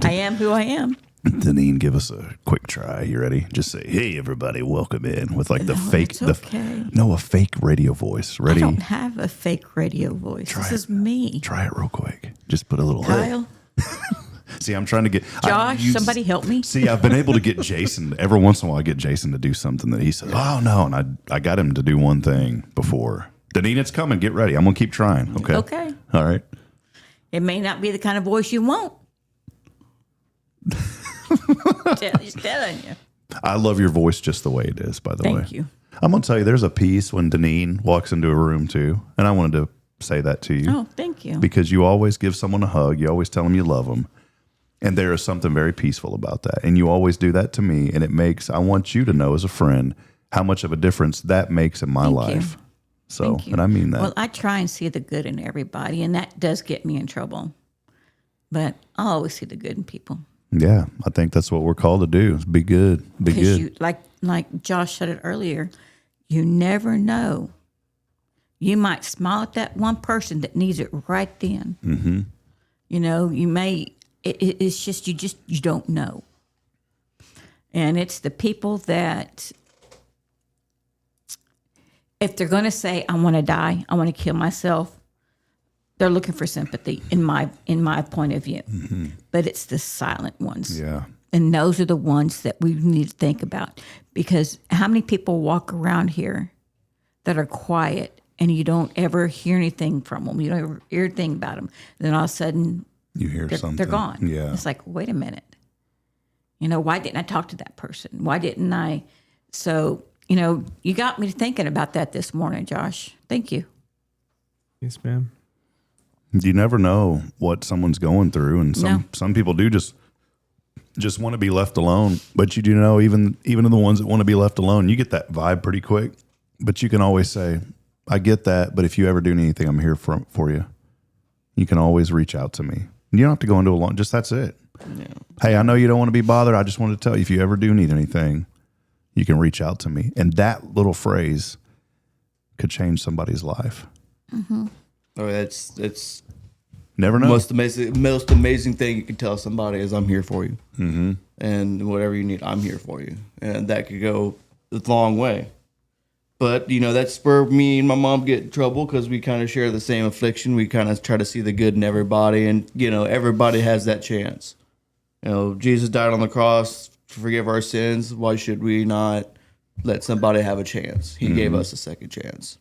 Speaker 3: I am who I am.
Speaker 2: Deneen, give us a quick try. You ready? Just say, "Hey, everybody, welcome in," with like the fake,
Speaker 3: it's okay.
Speaker 2: a fake radio voice. Ready?
Speaker 3: I don't have a fake radio voice. This is me.
Speaker 2: Try it real quick. Just put a little.
Speaker 3: Kyle,
Speaker 2: See, I'm trying to get
Speaker 3: Josh, somebody help me.
Speaker 2: See, I've been able to get Jason. Every once in a while, I get Jason to do something that he says, "Oh no," and I got him to do one thing before. Deneen, it's coming. Get ready. I'm gonna keep trying. Okay.
Speaker 3: Okay.
Speaker 2: All right.
Speaker 3: It may not be the kind of voice you want. Just telling you.
Speaker 2: I love your voice just the way it is, by the way.
Speaker 3: Thank you.
Speaker 2: I'm going to tell you, there's a piece when Deneen walks into a room, too. And I wanted to say that to you.
Speaker 3: Oh, thank you.
Speaker 2: Because you always give someone a hug. You always tell them you love them. And there is something very peaceful about that. And you always do that to me. And it makes, I want you to know as a friend how much of a difference that makes in my
Speaker 3: Thank
Speaker 2: life.
Speaker 3: you.
Speaker 2: So,
Speaker 3: Thank you.
Speaker 2: and I mean that.
Speaker 3: Well, I try and see the good in everybody, and that does get me in trouble. But I always see the good in people.
Speaker 2: Yeah, I think that's what we're called to do, is be good. Be good.
Speaker 3: You, like Josh said it earlier, you never know. You might smile at that one person that needs it right then. Mm-hmm. You know, you may. It's just you don't know. And it's the people that, if they're going to say, "I want to die, I want to kill myself," they're looking for sympathy in my point of view. Mm-hmm. But it's the silent ones.
Speaker 2: Yeah.
Speaker 3: And those are the ones that we need to think about, because how many people walk around here that are quiet and you don't ever hear anything from them? You don't ever hear anything about them. Then all of a sudden,
Speaker 2: You hear something.
Speaker 3: they're gone.
Speaker 2: Yeah.
Speaker 3: It's like, wait a minute. You know, why didn't I talk to that person? Why didn't I? So, you know, you got me thinking about that this morning, Josh. Thank you.
Speaker 5: Yes, ma'am.
Speaker 2: You never know what someone's going through, and some people do just want to be left alone. But you do know, even the ones that want to be left alone, you get that vibe pretty quick. But you can always say, "I get that, but if you ever do need anything, I'm here for you." You can always reach out to me. You don't have to go into a long. Just that's it. Yeah. Hey, I know you don't want to be bothered. I just wanted to tell you, if you ever do need anything, you can reach out to me. And that little phrase could change somebody's life.
Speaker 3: Mm-hmm.
Speaker 4: Oh, it's
Speaker 2: never know.
Speaker 4: Most amazing thing you can tell somebody is, "I'm here for you," mm-hmm. and whatever you need, I'm here for you, and that could go a long way. But you know, that's where me and my mom get in trouble, because we kind of share the same affliction. We kind of try to see the good in everybody, and you know, everybody has that chance. You know, Jesus died on the cross to forgive our sins. Why should we not let somebody have a chance? He gave us a second chance.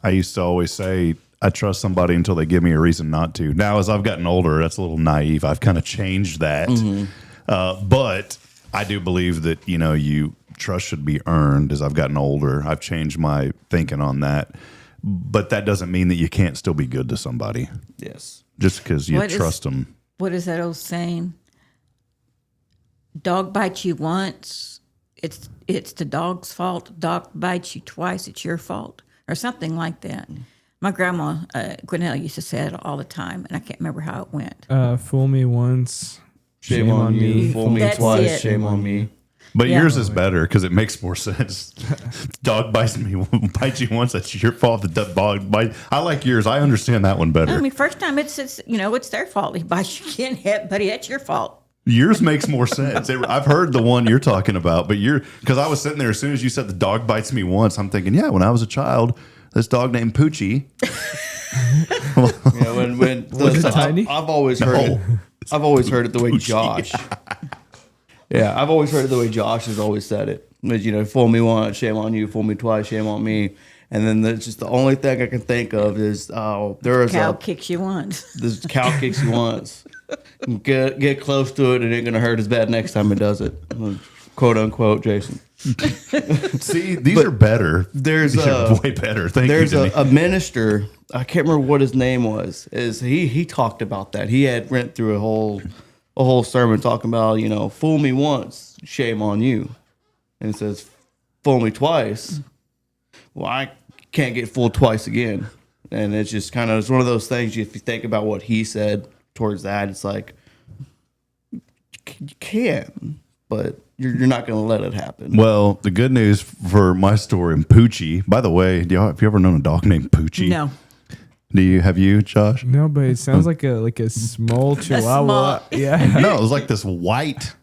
Speaker 2: I used to always say, I trust somebody until they give me a reason not to. Now, as I've gotten older, that's a little naive. I've kind of changed that. Mm-hmm. But I do believe that, you know, trust should be earned. As I've gotten older, I've changed my thinking on that. But that doesn't mean that you can't still be good to somebody.
Speaker 4: Yes.
Speaker 2: Just because you trust them.
Speaker 3: What is that old saying? Dog bites you once, it's the dog's fault. Dog bites you twice, it's your fault. Or something like that. My grandma, Grinnell, used to say it all the time, and I can't remember how it went.
Speaker 5: Fool me once,
Speaker 4: shame on you. Fool me
Speaker 3: That's
Speaker 4: twice,
Speaker 3: it.
Speaker 4: shame on me.
Speaker 2: But yours is better because it makes more sense. Dog bites you once, that's your fault. The dog bite. I like yours. I understand that one better.
Speaker 3: I mean, first time it's their fault. He bites you again, buddy, that's your fault.
Speaker 2: Yours makes more sense. I've heard the one you're talking about, but because I was sitting there as soon as you said the dog bites me once, I'm thinking, yeah, when I was a child, this dog named Poochie.
Speaker 4: Yeah, when
Speaker 5: was it tiny?
Speaker 4: I've always heard it the way
Speaker 2: Poochie.
Speaker 4: Josh. Yeah, I've always heard it the way Josh has always said it. But, you know, fool me once, shame on you. Fool me twice, shame on me. And then that's just the only thing I can think of is
Speaker 3: cow kicks you once.
Speaker 4: This cow kicks you once. Get close to it, and it ain't gonna hurt as bad next time it does it. Of quote unquote, Jason.
Speaker 2: See, these are better.
Speaker 4: There's
Speaker 2: These are way better. Thank you.
Speaker 4: There's a minister. I can't remember what his name was. He talked about that. He had went through a whole sermon talking about, fool me once, shame on you, and it says fool me twice. Well, I can't get fooled twice again. And it's just it's one of those things. If you think about what he said towards that, it's like you can, but you're not going to let it happen.
Speaker 2: Well, the good news for my story in Poochie. By the way, have you ever known a dog named Poochie?
Speaker 3: No.
Speaker 2: Have you, Josh?
Speaker 5: No, but it sounds like a small chihuahua. Yeah.
Speaker 2: No, it was like this white,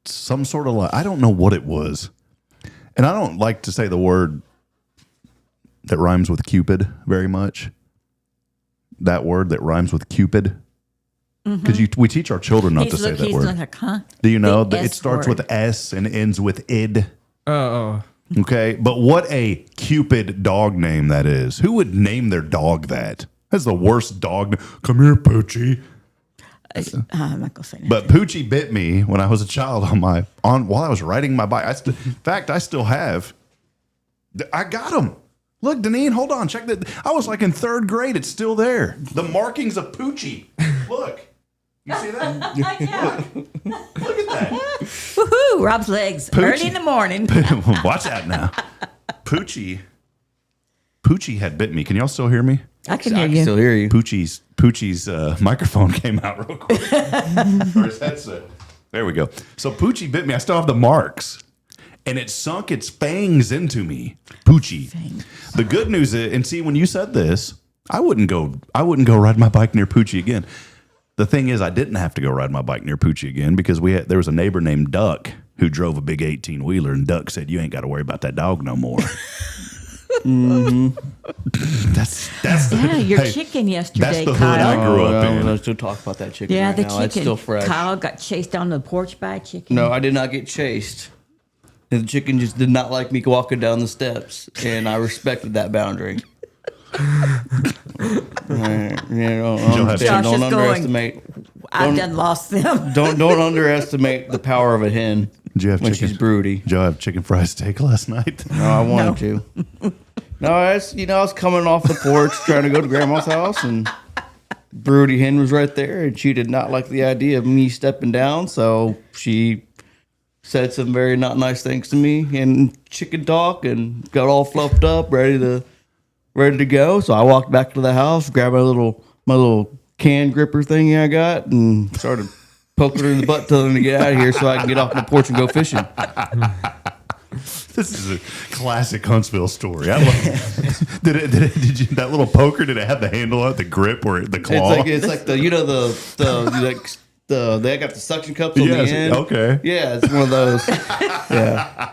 Speaker 2: some sort of I don't know what it was. And I don't like to say the word that rhymes with Cupid very much. That word that rhymes with Cupid. Because we teach our children not to say that word.
Speaker 3: Like, huh?
Speaker 2: Do you know
Speaker 3: The
Speaker 2: that it
Speaker 3: S
Speaker 2: starts
Speaker 3: word.
Speaker 2: with S and ends with id?
Speaker 5: Oh.
Speaker 2: Okay, but what a Cupid dog name that is. Who would name their dog that? That's the worst dog. Come here, Poochie.
Speaker 3: I'm not gonna say that.
Speaker 2: But Poochie bit me when I was a child while I was riding my bike. In fact, I still have. I got him. Look, Deneen, hold on. Check that. I was like in 3rd grade. It's still there. The markings of Poochie. Look. You see that?
Speaker 3: Yeah.
Speaker 2: Look at that.
Speaker 3: Woohoo! Rob's legs early in the morning.
Speaker 2: Watch out now. Poochie had bit me. Can y'all still hear me?
Speaker 3: I can
Speaker 4: I
Speaker 3: hear
Speaker 4: can
Speaker 3: you.
Speaker 4: still hear you.
Speaker 2: Poochie's microphone came out real quick. Or his headset. There we go. So Poochie bit me. I still have the marks. And it sunk its fangs into me. Poochie. The good news is, and see, when you said this, I wouldn't go ride my bike near Poochie again. The thing is, I didn't have to go ride my bike near Poochie again because there was a neighbor named Duck who drove a big 18-wheeler, and Duck said, "You ain't got to worry about that dog no more." That's
Speaker 3: your
Speaker 2: hey,
Speaker 3: chicken yesterday,
Speaker 2: that's the hood I
Speaker 3: Kyle.
Speaker 2: grew up in.
Speaker 4: Let's still talk about that chicken.
Speaker 3: Yeah,
Speaker 4: right
Speaker 3: the
Speaker 4: now. It's
Speaker 3: chicken.
Speaker 4: still fresh.
Speaker 3: Kyle got chased down the porch by a chicken.
Speaker 4: No, I did not get chased. And the chicken just did not like me walking down the steps, and I respected that boundary.
Speaker 3: Josh is
Speaker 4: underestimate.
Speaker 3: I've done lost them.
Speaker 4: Don't underestimate the power of a hen
Speaker 2: Did you have
Speaker 4: when
Speaker 2: chicken?
Speaker 4: she's broody.
Speaker 2: Did you have chicken fried steak last night?
Speaker 4: No, I wanted to. No, I was coming off the porch trying to go to Grandma's house, and broody hen was right there, and she did not like the idea of me stepping down, so she said some very not nice things to me in chicken talk, and got all fluffed up, ready to go. So I walked back to the house, grabbed my little can gripper thingy I got, and started poking her in the butt, telling her to get out of here so I can get off my porch and go fishing.
Speaker 2: This is a classic Huntsville story. I love did that little poker, did it have the handle on it, the grip or the claw?
Speaker 4: It's like they got the suction cups on the end.
Speaker 2: Okay.
Speaker 4: Yeah, it's one of those. Yeah.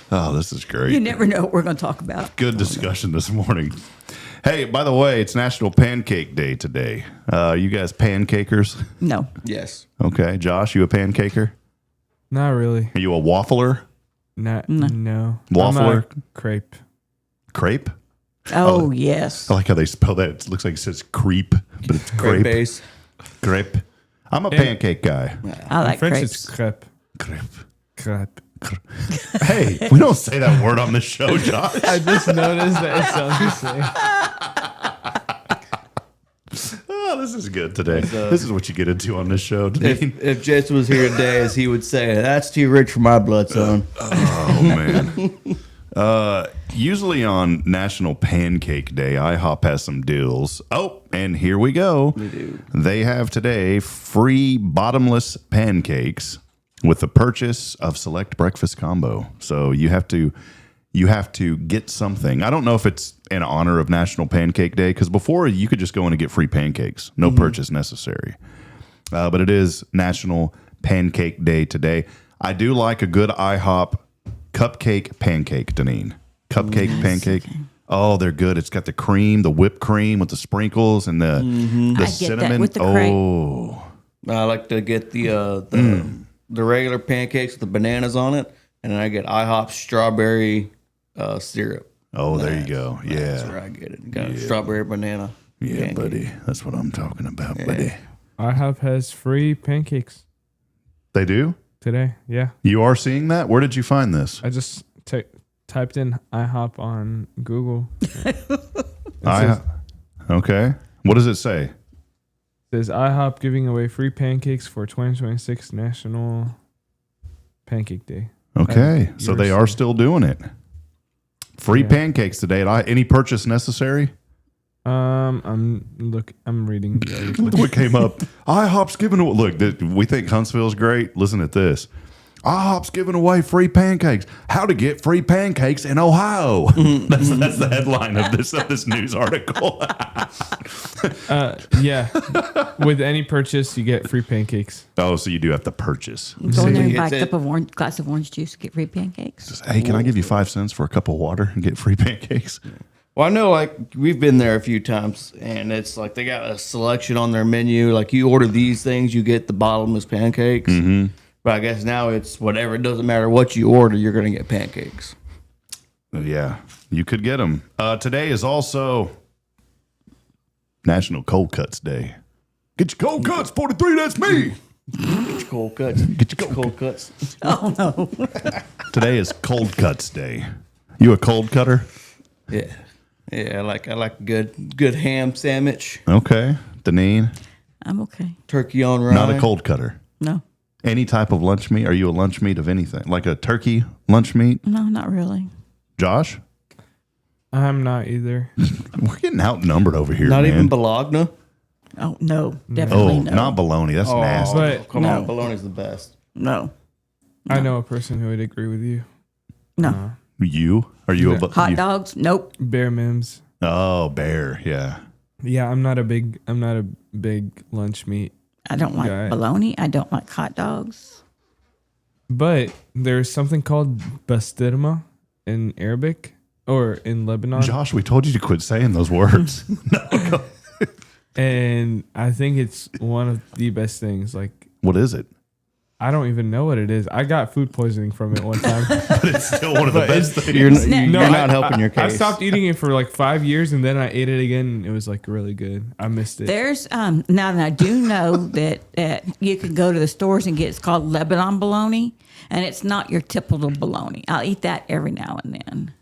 Speaker 2: Oh, this is great.
Speaker 3: You never know what we're going to talk about.
Speaker 2: Good discussion this morning. Hey, by the way, it's National Pancake Day today. You guys pancakers?
Speaker 3: No.
Speaker 4: Yes.
Speaker 2: Okay. Josh, you a pancaker?
Speaker 5: Not really.
Speaker 2: Are you a waffler?
Speaker 5: No.
Speaker 2: Waffler?
Speaker 5: I'm a crepe.
Speaker 2: Crepe?
Speaker 3: Oh, yes.
Speaker 2: I like how they spell that. It looks like it says creep, but it's
Speaker 4: Great
Speaker 2: crepe.
Speaker 4: base.
Speaker 2: Crepe. I'm a pancake guy.
Speaker 3: I like
Speaker 5: In French,
Speaker 3: crepes.
Speaker 5: it's crepe.
Speaker 2: Crepe.
Speaker 5: Crepe.
Speaker 2: Hey, we don't say that word on the show, Josh.
Speaker 5: I just noticed that it sounds the same.
Speaker 2: Oh, this is good today. This is what you get into on this show today.
Speaker 4: If Jason was here today, as he would say, that's too rich for my blood, son.
Speaker 2: Oh, man. Usually on National Pancake Day, IHOP has some deals. Oh, and here we go.
Speaker 4: We do.
Speaker 2: They have today free bottomless pancakes with the purchase of select breakfast combo. So you have to get something. I don't know if it's in honor of National Pancake Day, because before you could just go in and get free pancakes, no purchase necessary. But it is National Pancake Day today. I do like a good IHOP cupcake pancake, Deneen. Cupcake pancake.
Speaker 3: Okay.
Speaker 2: Oh, they're good. It's got the cream, the whipped cream with the sprinkles and the
Speaker 3: I get
Speaker 2: cinnamon.
Speaker 3: that with the crepe.
Speaker 2: Oh,
Speaker 4: I like to get the regular pancakes with the bananas on it, and then I get IHOP strawberry syrup.
Speaker 2: oh, there you go.
Speaker 4: That's
Speaker 2: Yeah,
Speaker 4: where I get it. Got strawberry banana.
Speaker 2: yeah,
Speaker 4: pancake.
Speaker 2: buddy. That's what I'm talking about, buddy.
Speaker 5: IHOP has free pancakes
Speaker 2: They do.
Speaker 5: today. Yeah.
Speaker 2: You are seeing that? Where did you find this?
Speaker 5: I just typed in IHOP on Google.
Speaker 2: Okay. What does it say?
Speaker 5: It says IHOP giving away free pancakes for 2026 National Pancake Day.
Speaker 2: Okay. So they are still doing it. Free pancakes today. Any purchase necessary?
Speaker 5: I'm reading the article.
Speaker 2: Look what came up. IHOP's giving away. Look, we think Huntsville's great. Listen at this. IHOP's giving away free pancakes. How to get free pancakes in Ohio. That's the headline of this news article.
Speaker 5: Yeah. With any purchase, you get free pancakes.
Speaker 2: Oh, so you do have to purchase.
Speaker 3: Go in there and buy a cup of glass of orange juice, get free pancakes.
Speaker 2: Just, hey, can I give you 5 cents for a cup of water and get free pancakes?
Speaker 4: Well, I know, like, we've been there a few times, and it's like they got a selection on their menu. Like, you order these things, you get the bottomless pancakes. Mm-hmm. But I guess now it's whatever. It doesn't matter what you order, you're going to get pancakes.
Speaker 2: Yeah, you could get them. Today is also National Cold Cuts Day. Get your cold cuts, 43, that's me.
Speaker 4: Get your cold cuts. Get your cold cuts.
Speaker 3: Oh, no.
Speaker 2: Today is Cold Cuts Day. You a cold cutter?
Speaker 4: Yeah. Yeah, I like good ham sandwich.
Speaker 2: Okay. Deneen?
Speaker 3: I'm okay.
Speaker 4: Turkey on rye.
Speaker 2: Not a cold cutter.
Speaker 3: No.
Speaker 2: Any type of lunch meat? Are you a lunch meat of anything? Like a turkey lunch meat?
Speaker 3: No, not really.
Speaker 2: Josh?
Speaker 5: I'm not either.
Speaker 2: We're getting outnumbered over here,
Speaker 4: Not
Speaker 2: man.
Speaker 4: even bologna?
Speaker 3: Oh, no. Definitely no.
Speaker 2: Not bologna. That's nasty.
Speaker 5: But
Speaker 4: Come
Speaker 3: No.
Speaker 4: on, bologna's the best.
Speaker 3: No.
Speaker 5: I know a person who would agree with you.
Speaker 3: No.
Speaker 2: You? Are you a
Speaker 3: Hot dogs? Nope.
Speaker 5: Bear Mims.
Speaker 2: Oh, bear. Yeah.
Speaker 5: Yeah, I'm not a big lunch meat.
Speaker 3: I don't like
Speaker 5: Got it.
Speaker 3: bologna. I don't like hot dogs.
Speaker 5: But there's something called bastirma in Arabic or in Lebanon.
Speaker 2: Josh, we told you to quit saying those words.
Speaker 5: And I think it's one of the best things. Like,
Speaker 2: What is it?
Speaker 5: I don't even know what it is. I got food poisoning from it one time.
Speaker 2: But it's still one of the best things.
Speaker 4: You're
Speaker 5: No,
Speaker 4: not helping your case.
Speaker 5: I stopped eating it for like 5 years, and then I ate it again, and it was like really good. I missed it.
Speaker 3: There's now I do know that you can go to the stores and get it's called Lebanon bologna, and it's not your typical bologna. I'll eat that every now and then.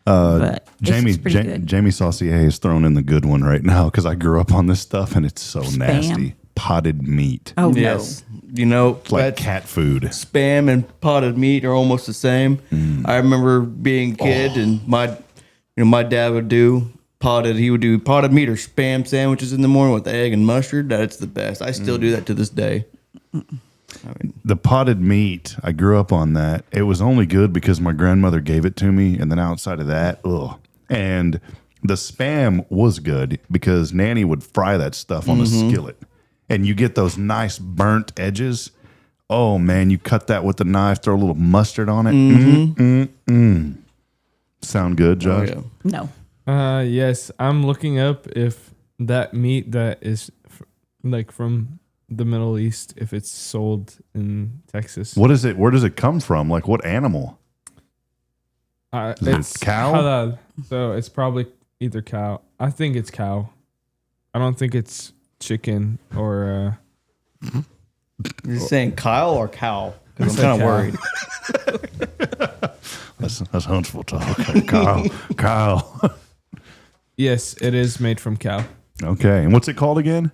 Speaker 3: But
Speaker 2: Jamie
Speaker 3: it's pretty good.
Speaker 2: Jamie Saucier is thrown in the good one right now because I grew up on this stuff and it's so
Speaker 3: Spam.
Speaker 2: nasty. Potted meat.
Speaker 3: Oh
Speaker 4: Yes. You know,
Speaker 2: It's like
Speaker 4: that's-
Speaker 2: cat food.
Speaker 4: spam and potted meat are almost the same. I remember being a kid and my dad would do potted meat or spam sandwiches in the morning with egg and mustard. That's the best. I still do that to this day.
Speaker 2: The potted meat, I grew up on that. It was only good because my grandmother gave it to me, and then outside of that, ugh. And the spam was good because Nanny would fry that stuff on a skillet, and you get those nice burnt edges. Oh man, you cut that with the knife, throw a little mustard on it. Sound good, Josh?
Speaker 4: Oh, yeah.
Speaker 3: No.
Speaker 5: Yes, I'm looking up if that meat that is like from the Middle East, if it's sold in Texas.
Speaker 2: What is it? Where does it come from? Like what animal? Is it
Speaker 5: It's
Speaker 2: cow?
Speaker 5: halal, so it's probably either cow. I think it's cow. I don't think it's chicken or.
Speaker 4: You're saying Kyle or cow? Because
Speaker 5: I
Speaker 4: I'm kind
Speaker 5: said
Speaker 4: of
Speaker 5: cow.
Speaker 4: worried.
Speaker 2: That's Huntsville talk. Kyle.
Speaker 5: Yes, it is made from cow.
Speaker 2: Okay, and what's it called again?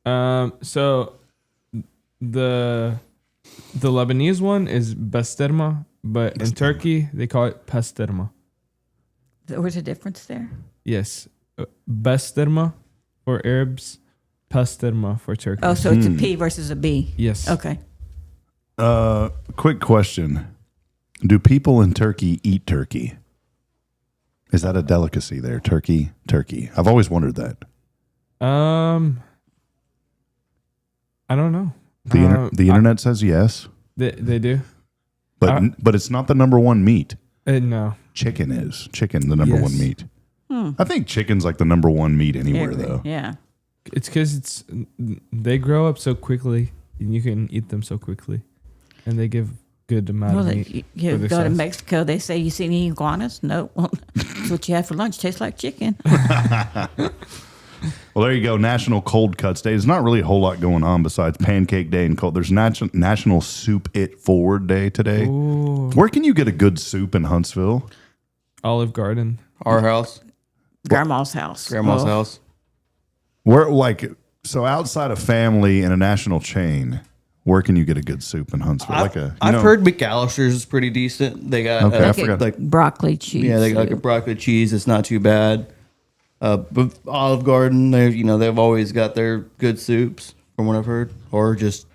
Speaker 5: So the Lebanese one is bastirma, but in Turkey they call it pastirma.
Speaker 3: There was a difference there.
Speaker 5: Yes, bastirma for Arabs, pastirma for Turkey.
Speaker 3: Oh, so it's a P versus a B.
Speaker 5: Yes.
Speaker 3: Okay.
Speaker 2: Quick question. Do people in Turkey eat turkey? Is that a delicacy there? Turkey. I've always wondered that.
Speaker 5: I don't know.
Speaker 2: The internet says yes,
Speaker 5: They do.
Speaker 2: but it's not the number one meat.
Speaker 5: No.
Speaker 2: Chicken is. Chicken, the number one meat. I think chicken's like the number one meat anywhere, though.
Speaker 3: Yeah.
Speaker 5: It's because they grow up so quickly, and you can eat them so quickly, and they give good amount
Speaker 3: Well,
Speaker 5: of meat.
Speaker 3: you
Speaker 5: for their
Speaker 3: go to
Speaker 5: size.
Speaker 3: Mexico, they say, you see any iguanas? No. Well, that's what you have for lunch. Tastes like chicken.
Speaker 2: Well, there you go. National Cold Cuts Day. There's not really a whole lot going on besides Pancake Day and cold. There's National Soup It Forward Day today.
Speaker 5: Ooh.
Speaker 2: Where can you get a good soup in Huntsville?
Speaker 5: Olive Garden.
Speaker 4: Our house,
Speaker 3: Grandma's house.
Speaker 4: grandma's
Speaker 3: Oh.
Speaker 4: house.
Speaker 2: Where, like, so outside of family and a national chain, where can you get a good soup in Huntsville?
Speaker 4: I've heard McAllister's is pretty decent. They got
Speaker 2: Okay, I
Speaker 3: Like
Speaker 2: forgot.
Speaker 4: like
Speaker 3: broccoli cheese.
Speaker 4: yeah, they got like a broccoli cheese. It's not too bad. But Olive Garden, they've always got their good soups from what I've heard, or just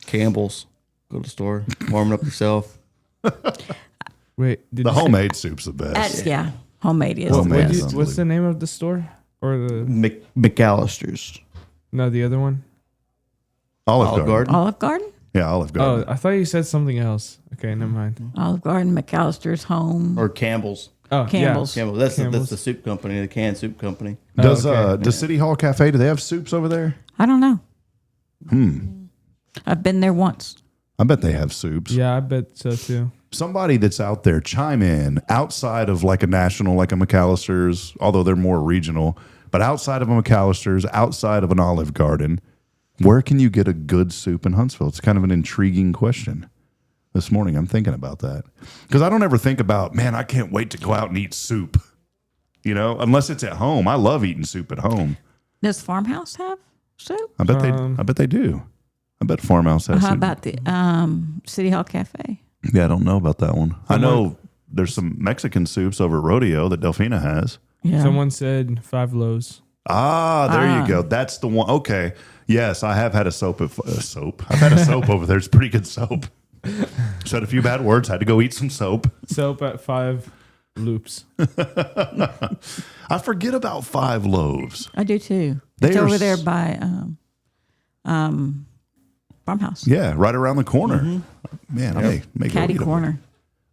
Speaker 4: Campbell's. Go to the store, warm it up yourself.
Speaker 5: Wait, did
Speaker 2: The
Speaker 5: you say-
Speaker 2: homemade soup's the best.
Speaker 3: That's homemade is
Speaker 2: Homemade
Speaker 3: the
Speaker 2: is
Speaker 3: best.
Speaker 2: unbelievable.
Speaker 5: What's the name of the store? Or the
Speaker 4: McAllister's.
Speaker 5: no, the other one?
Speaker 2: Olive Garden.
Speaker 3: Olive Garden,
Speaker 2: Yeah, Olive Garden.
Speaker 5: Oh, I thought you said something else. Okay, never mind.
Speaker 3: Olive Garden, McAllister's Home,
Speaker 4: Or Campbell's.
Speaker 5: Oh,
Speaker 3: Campbell's.
Speaker 4: Campbell. That's
Speaker 5: Campbell's.
Speaker 4: the soup company, the canned soup company.
Speaker 2: Does
Speaker 5: okay.
Speaker 2: does City Hall Cafe, do they have soups over there?
Speaker 3: I don't know. I've been there once.
Speaker 2: I bet they have soups.
Speaker 5: Yeah, I bet so too.
Speaker 2: Somebody that's out there, chime in outside of like a national, like a McAllister's, although they're more regional, but outside of a McAllister's, outside of an Olive Garden, where can you get a good soup in Huntsville? It's kind of an intriguing question. This morning, I'm thinking about that because I don't ever think about, man, I can't wait to go out and eat soup, unless it's at home. I love eating soup at home.
Speaker 3: Does Farmhouse have soup?
Speaker 2: I bet they do. I bet Farmhouse has
Speaker 3: How
Speaker 2: soup.
Speaker 3: about the City Hall Cafe?
Speaker 2: Yeah, I don't know about that one. I know there's some Mexican soups over at Rodeo that Delfina has.
Speaker 3: Yeah.
Speaker 5: Someone said 5 loaves.
Speaker 2: Ah, there you go. That's the one. Okay. Yes, I have had a soap. I've had a soap over there. It's pretty good soap. Said a few bad words. Had to go eat some soap.
Speaker 5: Soap at 5 loops.
Speaker 2: I forget about 5 loaves.
Speaker 3: I do too.
Speaker 2: They
Speaker 3: It's
Speaker 2: are
Speaker 3: over there
Speaker 2: s-
Speaker 3: by Farmhouse.
Speaker 2: Yeah, right around the corner. Man, I may go
Speaker 3: Caddy
Speaker 2: eat over
Speaker 3: Corner.
Speaker 2: there.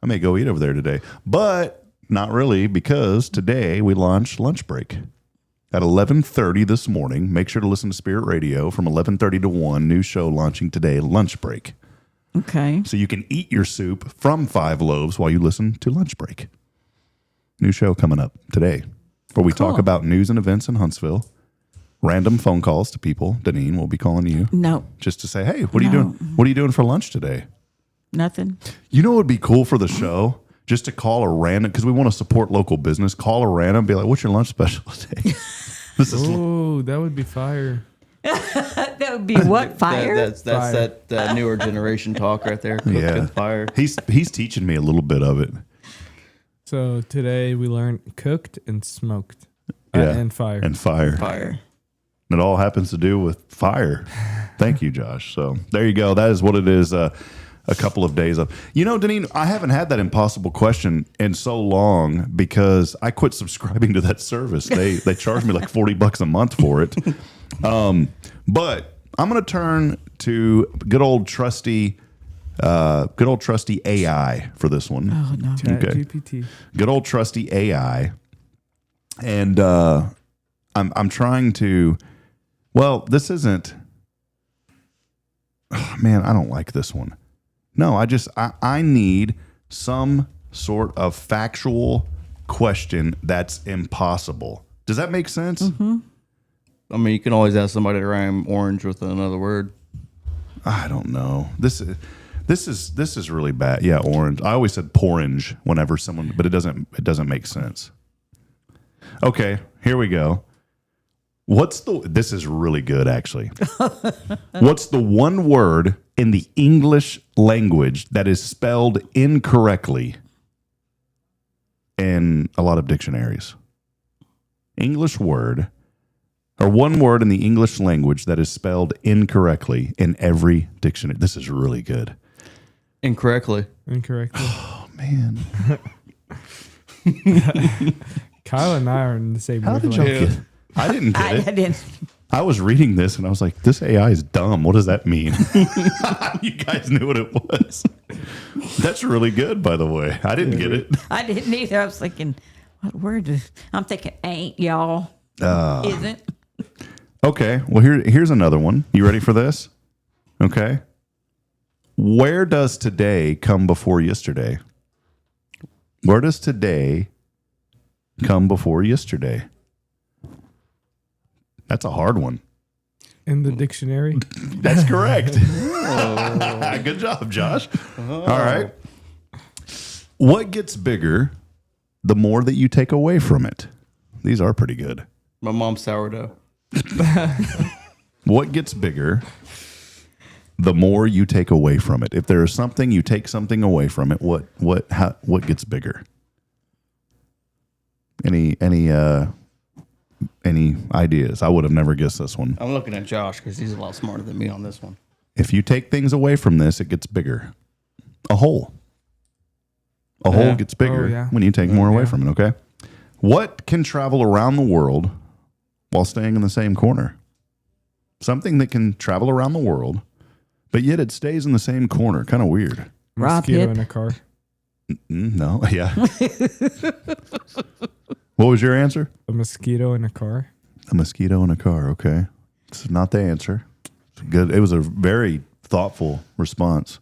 Speaker 2: I may go eat over there today, but not really because today we launch lunch break at 11:30 this morning. Make sure to listen to Spirit Radio from 11:30 to 1. New show launching today, lunch break.
Speaker 3: Okay.
Speaker 2: So you can eat your soup from 5 loaves while you listen to lunch break. New show coming up today where we talk
Speaker 3: Cool.
Speaker 2: about news and events in Huntsville. Random phone calls to people. Deneen will be calling you
Speaker 3: No,
Speaker 2: just to say, hey, what are you doing? What are you doing for lunch today?
Speaker 3: nothing.
Speaker 2: You know what would be cool for the show? Just to call a random, because we want to support local business, call a random, be like, what's your lunch special today? This is
Speaker 5: Oh, that would be fire.
Speaker 3: That would be what, fire?
Speaker 4: That's
Speaker 5: Fire.
Speaker 4: that newer generation talk right there. Cooked
Speaker 2: Yeah.
Speaker 4: with fire.
Speaker 2: he's teaching me a little bit of it.
Speaker 5: So today we learned cooked and smoked.
Speaker 2: Yeah.
Speaker 5: And fire.
Speaker 2: And fire.
Speaker 4: Fire.
Speaker 2: It all happens to do with fire. Thank you, Josh. So there you go. That is what it is. A couple of days of. Deneen, I haven't had that impossible question in so long because I quit subscribing to that service. They charge me like $40 a month for it. But I'm going to turn to good old trusty AI for this one.
Speaker 3: Oh, no.
Speaker 5: Chat
Speaker 2: Okay.
Speaker 5: GPT.
Speaker 2: Good old trusty AI. And I'm trying to. Well, this isn't. Oh, man, I don't like this one. No, I need some sort of factual question that's impossible. Does that make sense?
Speaker 3: Mm-hmm.
Speaker 4: I mean, you can always ask somebody to rhyme orange with another word.
Speaker 2: I don't know. This is really bad. Yeah, orange. I always said porridge whenever someone, but it doesn't make sense. Okay, here we go. This is really good actually. What's the one word in the English language that is spelled incorrectly in a lot of dictionaries? English word, or one word in the English language that is spelled incorrectly in every dictionary. This is really good.
Speaker 4: Incorrectly.
Speaker 5: Incorrectly.
Speaker 2: Oh man.
Speaker 5: Kyle and I are in the same
Speaker 2: How did y'all
Speaker 5: wavelength.
Speaker 2: get? I didn't get it.
Speaker 3: I didn't.
Speaker 2: I was reading this and I was like, this AI is dumb. What does that mean? You guys knew what it was. That's really good, by the way. I didn't get it.
Speaker 3: I didn't either. I was thinking, what word is. I'm thinking, ain't y'all. Isn't.
Speaker 2: Okay. Well, here's another one. You ready for this? Okay. Where does today come before yesterday? Where does today come before yesterday? That's a hard one.
Speaker 5: In the dictionary.
Speaker 2: That's correct. Good job, Josh. All right. What gets bigger the more that you take away from it? These are pretty good.
Speaker 4: My mom's sourdough.
Speaker 2: What gets bigger the more you take away from it? If there is something, you take something away from it, what gets bigger? Any ideas? I would have never guessed this one.
Speaker 4: I'm looking at Josh because he's a lot smarter than me on this one.
Speaker 2: If you take things away from this, it gets bigger. A hole. A hole gets bigger when you take more away from it, okay? What can travel around the world while staying in the same corner? Something that can travel around the world, but yet it stays in the same corner. Kind of weird.
Speaker 5: Mosquito in a car.
Speaker 2: No, yeah. What was your answer?
Speaker 5: A mosquito in a car.
Speaker 2: A mosquito in a car, okay. It's not the answer. It's good. It was a very thoughtful response.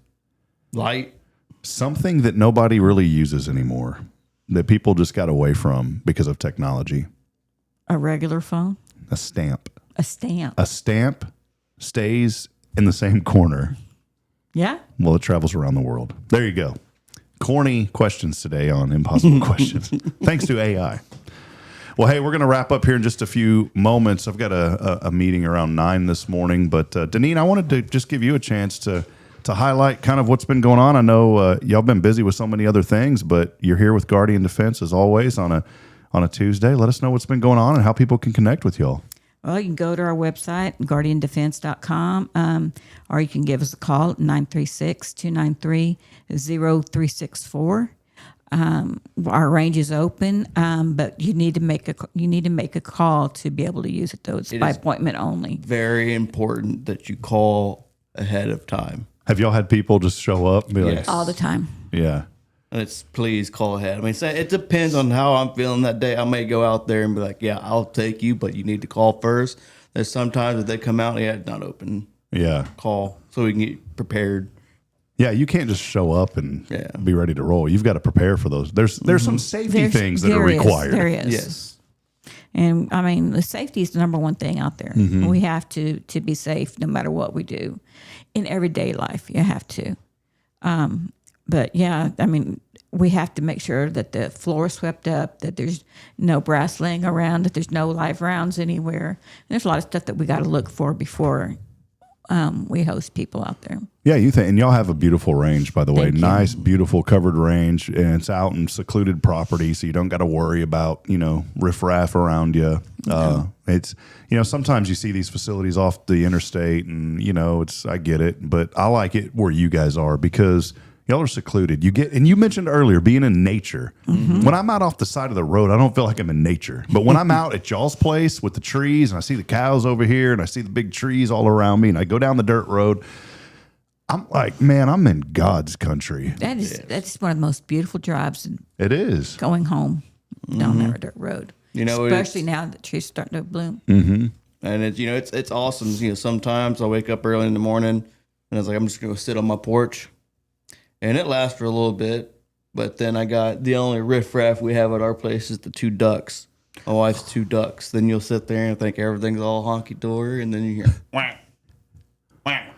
Speaker 4: Light.
Speaker 2: Something that nobody really uses anymore, that people just got away from because of technology.
Speaker 3: A regular phone?
Speaker 2: A stamp.
Speaker 3: A stamp.
Speaker 2: A stamp stays in the same corner.
Speaker 3: Yeah?
Speaker 2: Well, it travels around the world. There you go. Corny questions today on Impossible Questions. Thanks to AI. Well, hey, we're going to wrap up here in just a few moments. I've got a meeting around 9 this morning. But, Deneen, I wanted to just give you a chance to highlight kind of what's been going on. I know y'all been busy with so many other things, but you're here with Guardian Defense, as always, on a Tuesday. Let us know what's been going on and how people can connect with y'all.
Speaker 3: Well, you can go to our website, guardiandefense.com, or you can give us a call at 936-293-0364. Our range is open, but you need to make a call to be able to use it, though. It's by appointment only.
Speaker 4: Very important that you call ahead of time.
Speaker 2: Have y'all had people just show up and be like,
Speaker 3: all the time?
Speaker 2: Yeah.
Speaker 4: And it's please call ahead. I mean, it depends on how I'm feeling that day. I may go out there and be like, yeah, I'll take you, but you need to call first. There's sometimes if they come out, it's not open.
Speaker 2: Yeah.
Speaker 4: Call so we can get prepared.
Speaker 2: Yeah, you can't just show up and be ready to roll. You've got to prepare for those. There's some safety things that are required.
Speaker 3: There is.
Speaker 4: Yes.
Speaker 3: And I mean, the safety is the number one thing out there. Mm-hmm. We have to be safe no matter what we do. In everyday life, you have to. But yeah, I mean, we have to make sure that the floor is swept up, that there's no brass laying around, that there's no live rounds anywhere. And there's a lot of stuff that we got to look for before we host people out there.
Speaker 2: Yeah, and y'all have a beautiful range, by the way.
Speaker 3: Thank you.
Speaker 2: Nice, beautiful covered range, and it's out in secluded property, so you don't got to worry about riffraff around you. No. It's sometimes you see these facilities off the interstate, and I get it, but I like it where you guys are because y'all are secluded. And you mentioned earlier being in nature. Mm-hmm. When I'm out off the side of the road, I don't feel like I'm in nature. But when I'm out at y'all's place with the trees, and I see the cows over here, and I see the big trees all around me, and I go down the dirt road, I'm like, man, I'm in God's country.
Speaker 3: That's one of the most beautiful drives.
Speaker 2: It is
Speaker 3: going home down that dirt road. Especially now that trees starting to bloom.
Speaker 2: Mm-hmm.
Speaker 4: And it's awesome. Sometimes I wake up early in the morning, and I was like, I'm just gonna sit on my porch. And it lasts for a little bit, but then I got the only riffraff we have at our place is the 2 ducks. My wife's 2 ducks. Then you'll sit there and think everything's all honky dory, and then you hear whack, whack.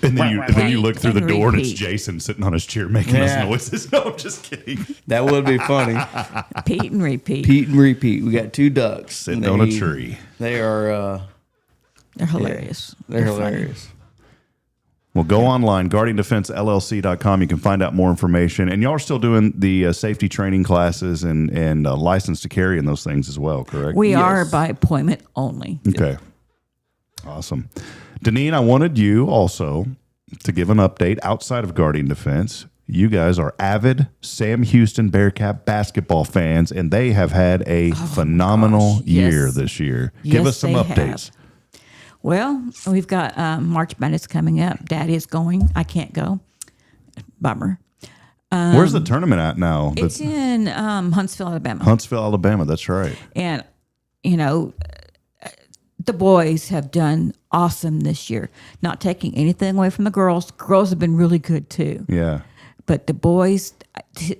Speaker 2: And then you look through the door and it's Jason sitting on his chair making those noises. No, I'm just kidding.
Speaker 4: That would be funny.
Speaker 3: Pete and repeat.
Speaker 4: Pete and repeat. We got 2 ducks
Speaker 2: sitting on a tree.
Speaker 4: They are.
Speaker 3: They're hilarious.
Speaker 4: They're hilarious.
Speaker 3: Funny.
Speaker 2: Well, go online, guardiandefensellc.com. You can find out more information. And y'all are still doing the safety training classes and license to carry and those things as well, correct?
Speaker 3: We are by appointment only.
Speaker 2: Okay. Awesome. Deneen, I wanted you also to give an update outside of Guardian Defense. You guys are avid Sam Houston Bearcat basketball fans, and they have had a phenomenal year this year. Give us some updates.
Speaker 3: Well, we've got March Madness coming up. Daddy is going. I can't go. Bummer.
Speaker 2: Where's the tournament at now?
Speaker 3: It's in Huntsville, Alabama.
Speaker 2: Huntsville, Alabama. That's right.
Speaker 3: And, the boys have done awesome this year. Not taking anything away from the girls. Girls have been really good, too.
Speaker 2: Yeah.
Speaker 3: But the boys,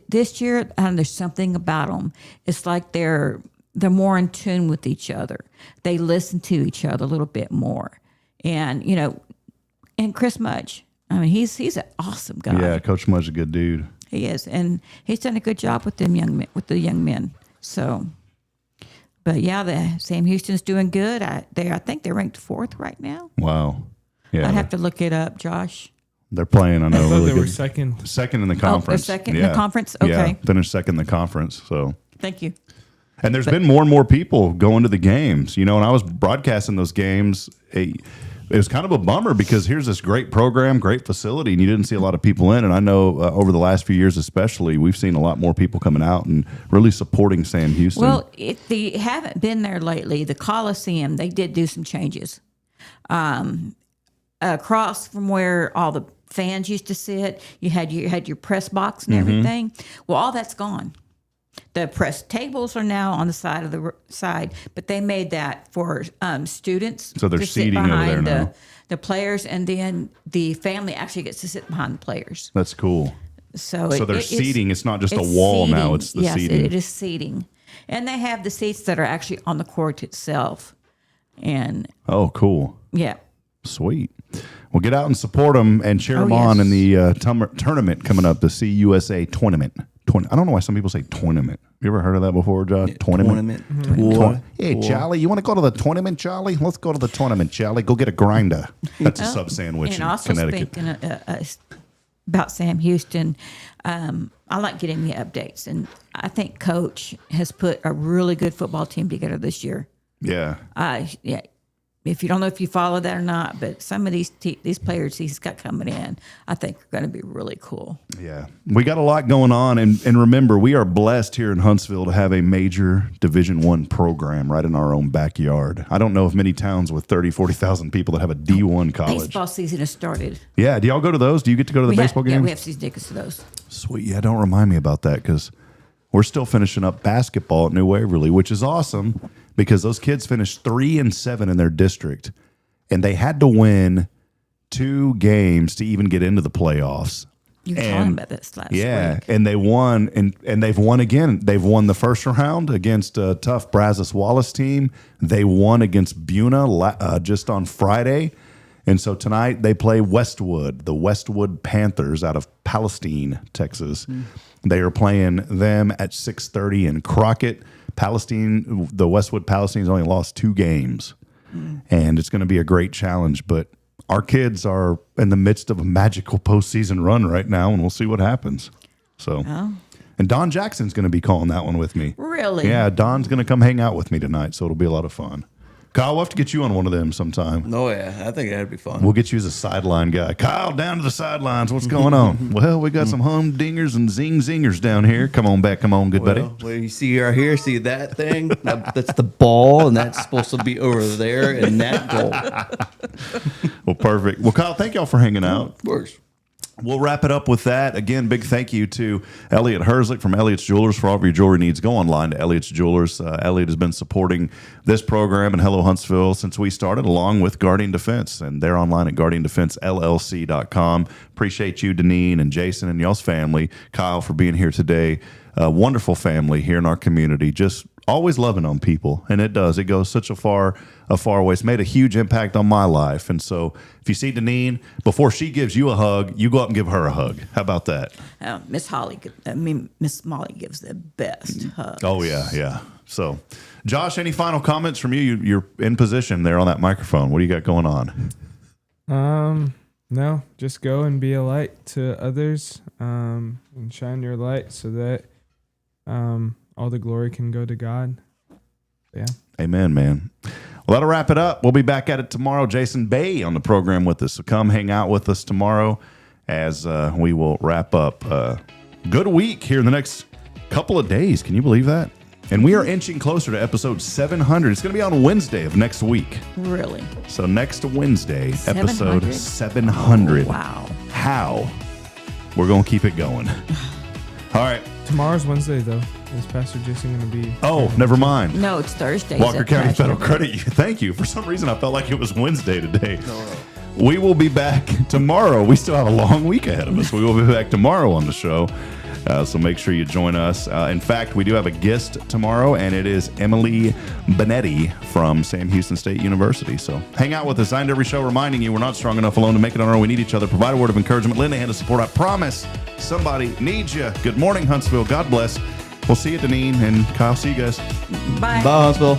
Speaker 3: this year, there's something about them. It's like they're they're more in tune with each other. They listen to each other a little bit more. And, and Chris Mudge, I mean, he's an awesome guy.
Speaker 2: Yeah, Coach Mudge is a good dude.
Speaker 3: He is, and he's done a good job with the young men. So, but yeah, the Sam Houston's doing good. I think they're ranked 4th right now.
Speaker 2: Wow. Yeah.
Speaker 3: I'd have to look it up, Josh.
Speaker 2: They're playing, I know.
Speaker 5: I thought
Speaker 2: really
Speaker 5: they were
Speaker 2: good. Second in the conference.
Speaker 3: They're second in the conference? Okay.
Speaker 2: Yeah, finished second in the conference. So
Speaker 3: Thank you.
Speaker 2: And there's been more and more people going to the games. And I was broadcasting those games. It was kind of a bummer because here's this great program, great facility, and you didn't see a lot of people in. And I know over the last few years especially, we've seen a lot more people coming out and really supporting Sam Houston.
Speaker 3: Well, if they haven't been there lately, the Coliseum, they did do some changes. Across from where all the fans used to sit, you had your press box and everything. Well, all that's gone. The press tables are now on the side of the but they made that for students.
Speaker 2: So they're
Speaker 3: to sit
Speaker 2: seating over there
Speaker 3: behind
Speaker 2: now.
Speaker 3: the players, and then the family actually gets to sit behind the players.
Speaker 2: That's cool.
Speaker 3: So
Speaker 2: they're seating. It's not just a wall
Speaker 3: seating.
Speaker 2: now. It's the seating.
Speaker 3: Yes, it is seating. And they have the seats that are actually on the court itself. And
Speaker 2: Oh, cool.
Speaker 3: yeah.
Speaker 2: Sweet. Well, get out and support them and cheer them on in the tournament coming up, the CUSA tournament. I don't know why some people say tournament. You ever heard of that before, Josh? Tournament. Hey, Charlie, you want to go to the tournament, Charlie? Let's go to the tournament, Charlie. Go get a grinder. That's a sub sandwich
Speaker 3: And
Speaker 2: in
Speaker 3: also
Speaker 2: Connecticut.
Speaker 3: speaking about Sam Houston, I like getting the updates. And I think Coach has put a really good football team together this year.
Speaker 2: Yeah.
Speaker 3: Yeah. If you don't know if you follow that or not, but some of these players he's got coming in, I think are going to be really cool.
Speaker 2: Yeah. We got a lot going on. And remember, we are blessed here in Huntsville to have a major Division I program right in our own backyard. I don't know of many towns with 30, 40,000 people that have a D1 college.
Speaker 3: Baseball season has started.
Speaker 2: Yeah. Do y'all go to those? Do you get to go to the baseball games?
Speaker 3: Yeah, we have season tickets to those.
Speaker 2: Sweet. Yeah, don't remind me about that because we're still finishing up basketball at New Waverly, which is awesome because those kids finished 3-7 in their district, and they had to win 2 games to even get into the playoffs.
Speaker 3: You were talking about this last week.
Speaker 2: And they won, and they've won again. They've won the first round against a tough Brazos Wallace team. They won against Buna just on Friday. And so tonight they play Westwood, the Westwood Panthers out of Palestine, Texas. They are playing them at 6:30 in Crockett. The Westwood Palestinians only lost 2 games. And it's going to be a great challenge. But our kids are in the midst of a magical postseason run right now, and we'll see what happens. So, And Don Jackson's going to be calling that one with me.
Speaker 3: Really?
Speaker 2: Yeah, Don's going to come hang out with me tonight, so it'll be a lot of fun. Kyle, we'll have to get you on one of them sometime.
Speaker 4: Oh, yeah. I think that'd be fun.
Speaker 2: We'll get you as a sideline guy. Kyle, down to the sidelines. What's going on? Well, we got some humdingers and zingers down here. Come on back. Come on, good buddy.
Speaker 4: Well, you see right here, see that thing? That's the ball, and that's supposed to be over there in that goal.
Speaker 2: Well, perfect. Well, Kyle, thank y'all for hanging out.
Speaker 4: Of course.
Speaker 2: We'll wrap it up with that. Again, big thank you to Elliot Herzlich from Elliot's Jewelers for all of your jewelry needs. Go online to Elliot's Jewelers. Elliot has been supporting this program and Hello Huntsville since we started, along with Guardian Defense. And they're online at guardiandefensellc.com. Appreciate you, Deneen and Jason and y'all's family. Kyle, for being here today. A wonderful family here in our community. Just always loving on people. And it does. It goes such a far way. It's made a huge impact on my life. And so if you see Deneen, before she gives you a hug, you go up and give her a hug. How about that?
Speaker 3: Miss Molly gives the best hugs.
Speaker 2: Oh, yeah. So, Josh, any final comments from you? You're in position there on that microphone. What do you got going on?
Speaker 5: No, just go and be a light to others, and shine your light so that all the glory can go to God. Yeah.
Speaker 2: Amen, man. Well, that'll wrap it up. We'll be back at it tomorrow. Jason Bay on the program with us. So come hang out with us tomorrow as we will wrap up. Good week here in the next couple of days. Can you believe that? And we are inching closer to episode 700. It's going to be on Wednesday of next week.
Speaker 3: Really?
Speaker 2: So next Wednesday,
Speaker 3: 700?
Speaker 2: episode 700.
Speaker 3: Oh, wow.
Speaker 2: How? We're going to keep it going. All right.
Speaker 5: Tomorrow's Wednesday, though. Is Pastor Jason going to be?
Speaker 2: Oh, never mind.
Speaker 3: No, it's Thursday.
Speaker 2: Walker County Federal Credit Union. Thank you. For some reason, I felt like it was Wednesday today. No. We will be back tomorrow. We still have a long week ahead of us. We will be back tomorrow on the show. So make sure you join us. In fact, we do have a guest tomorrow, and it is Emily Benetti from Sam Houston State University. So hang out with us. I end every show reminding you we're not strong enough alone to make it on our own. We need each other. Provide a word of encouragement. Lend a hand of support. I promise somebody needs you. Good morning, Huntsville. God bless. We'll see you, Deneen and Kyle. See you guys.
Speaker 3: Bye.
Speaker 4: Bye, Huntsville.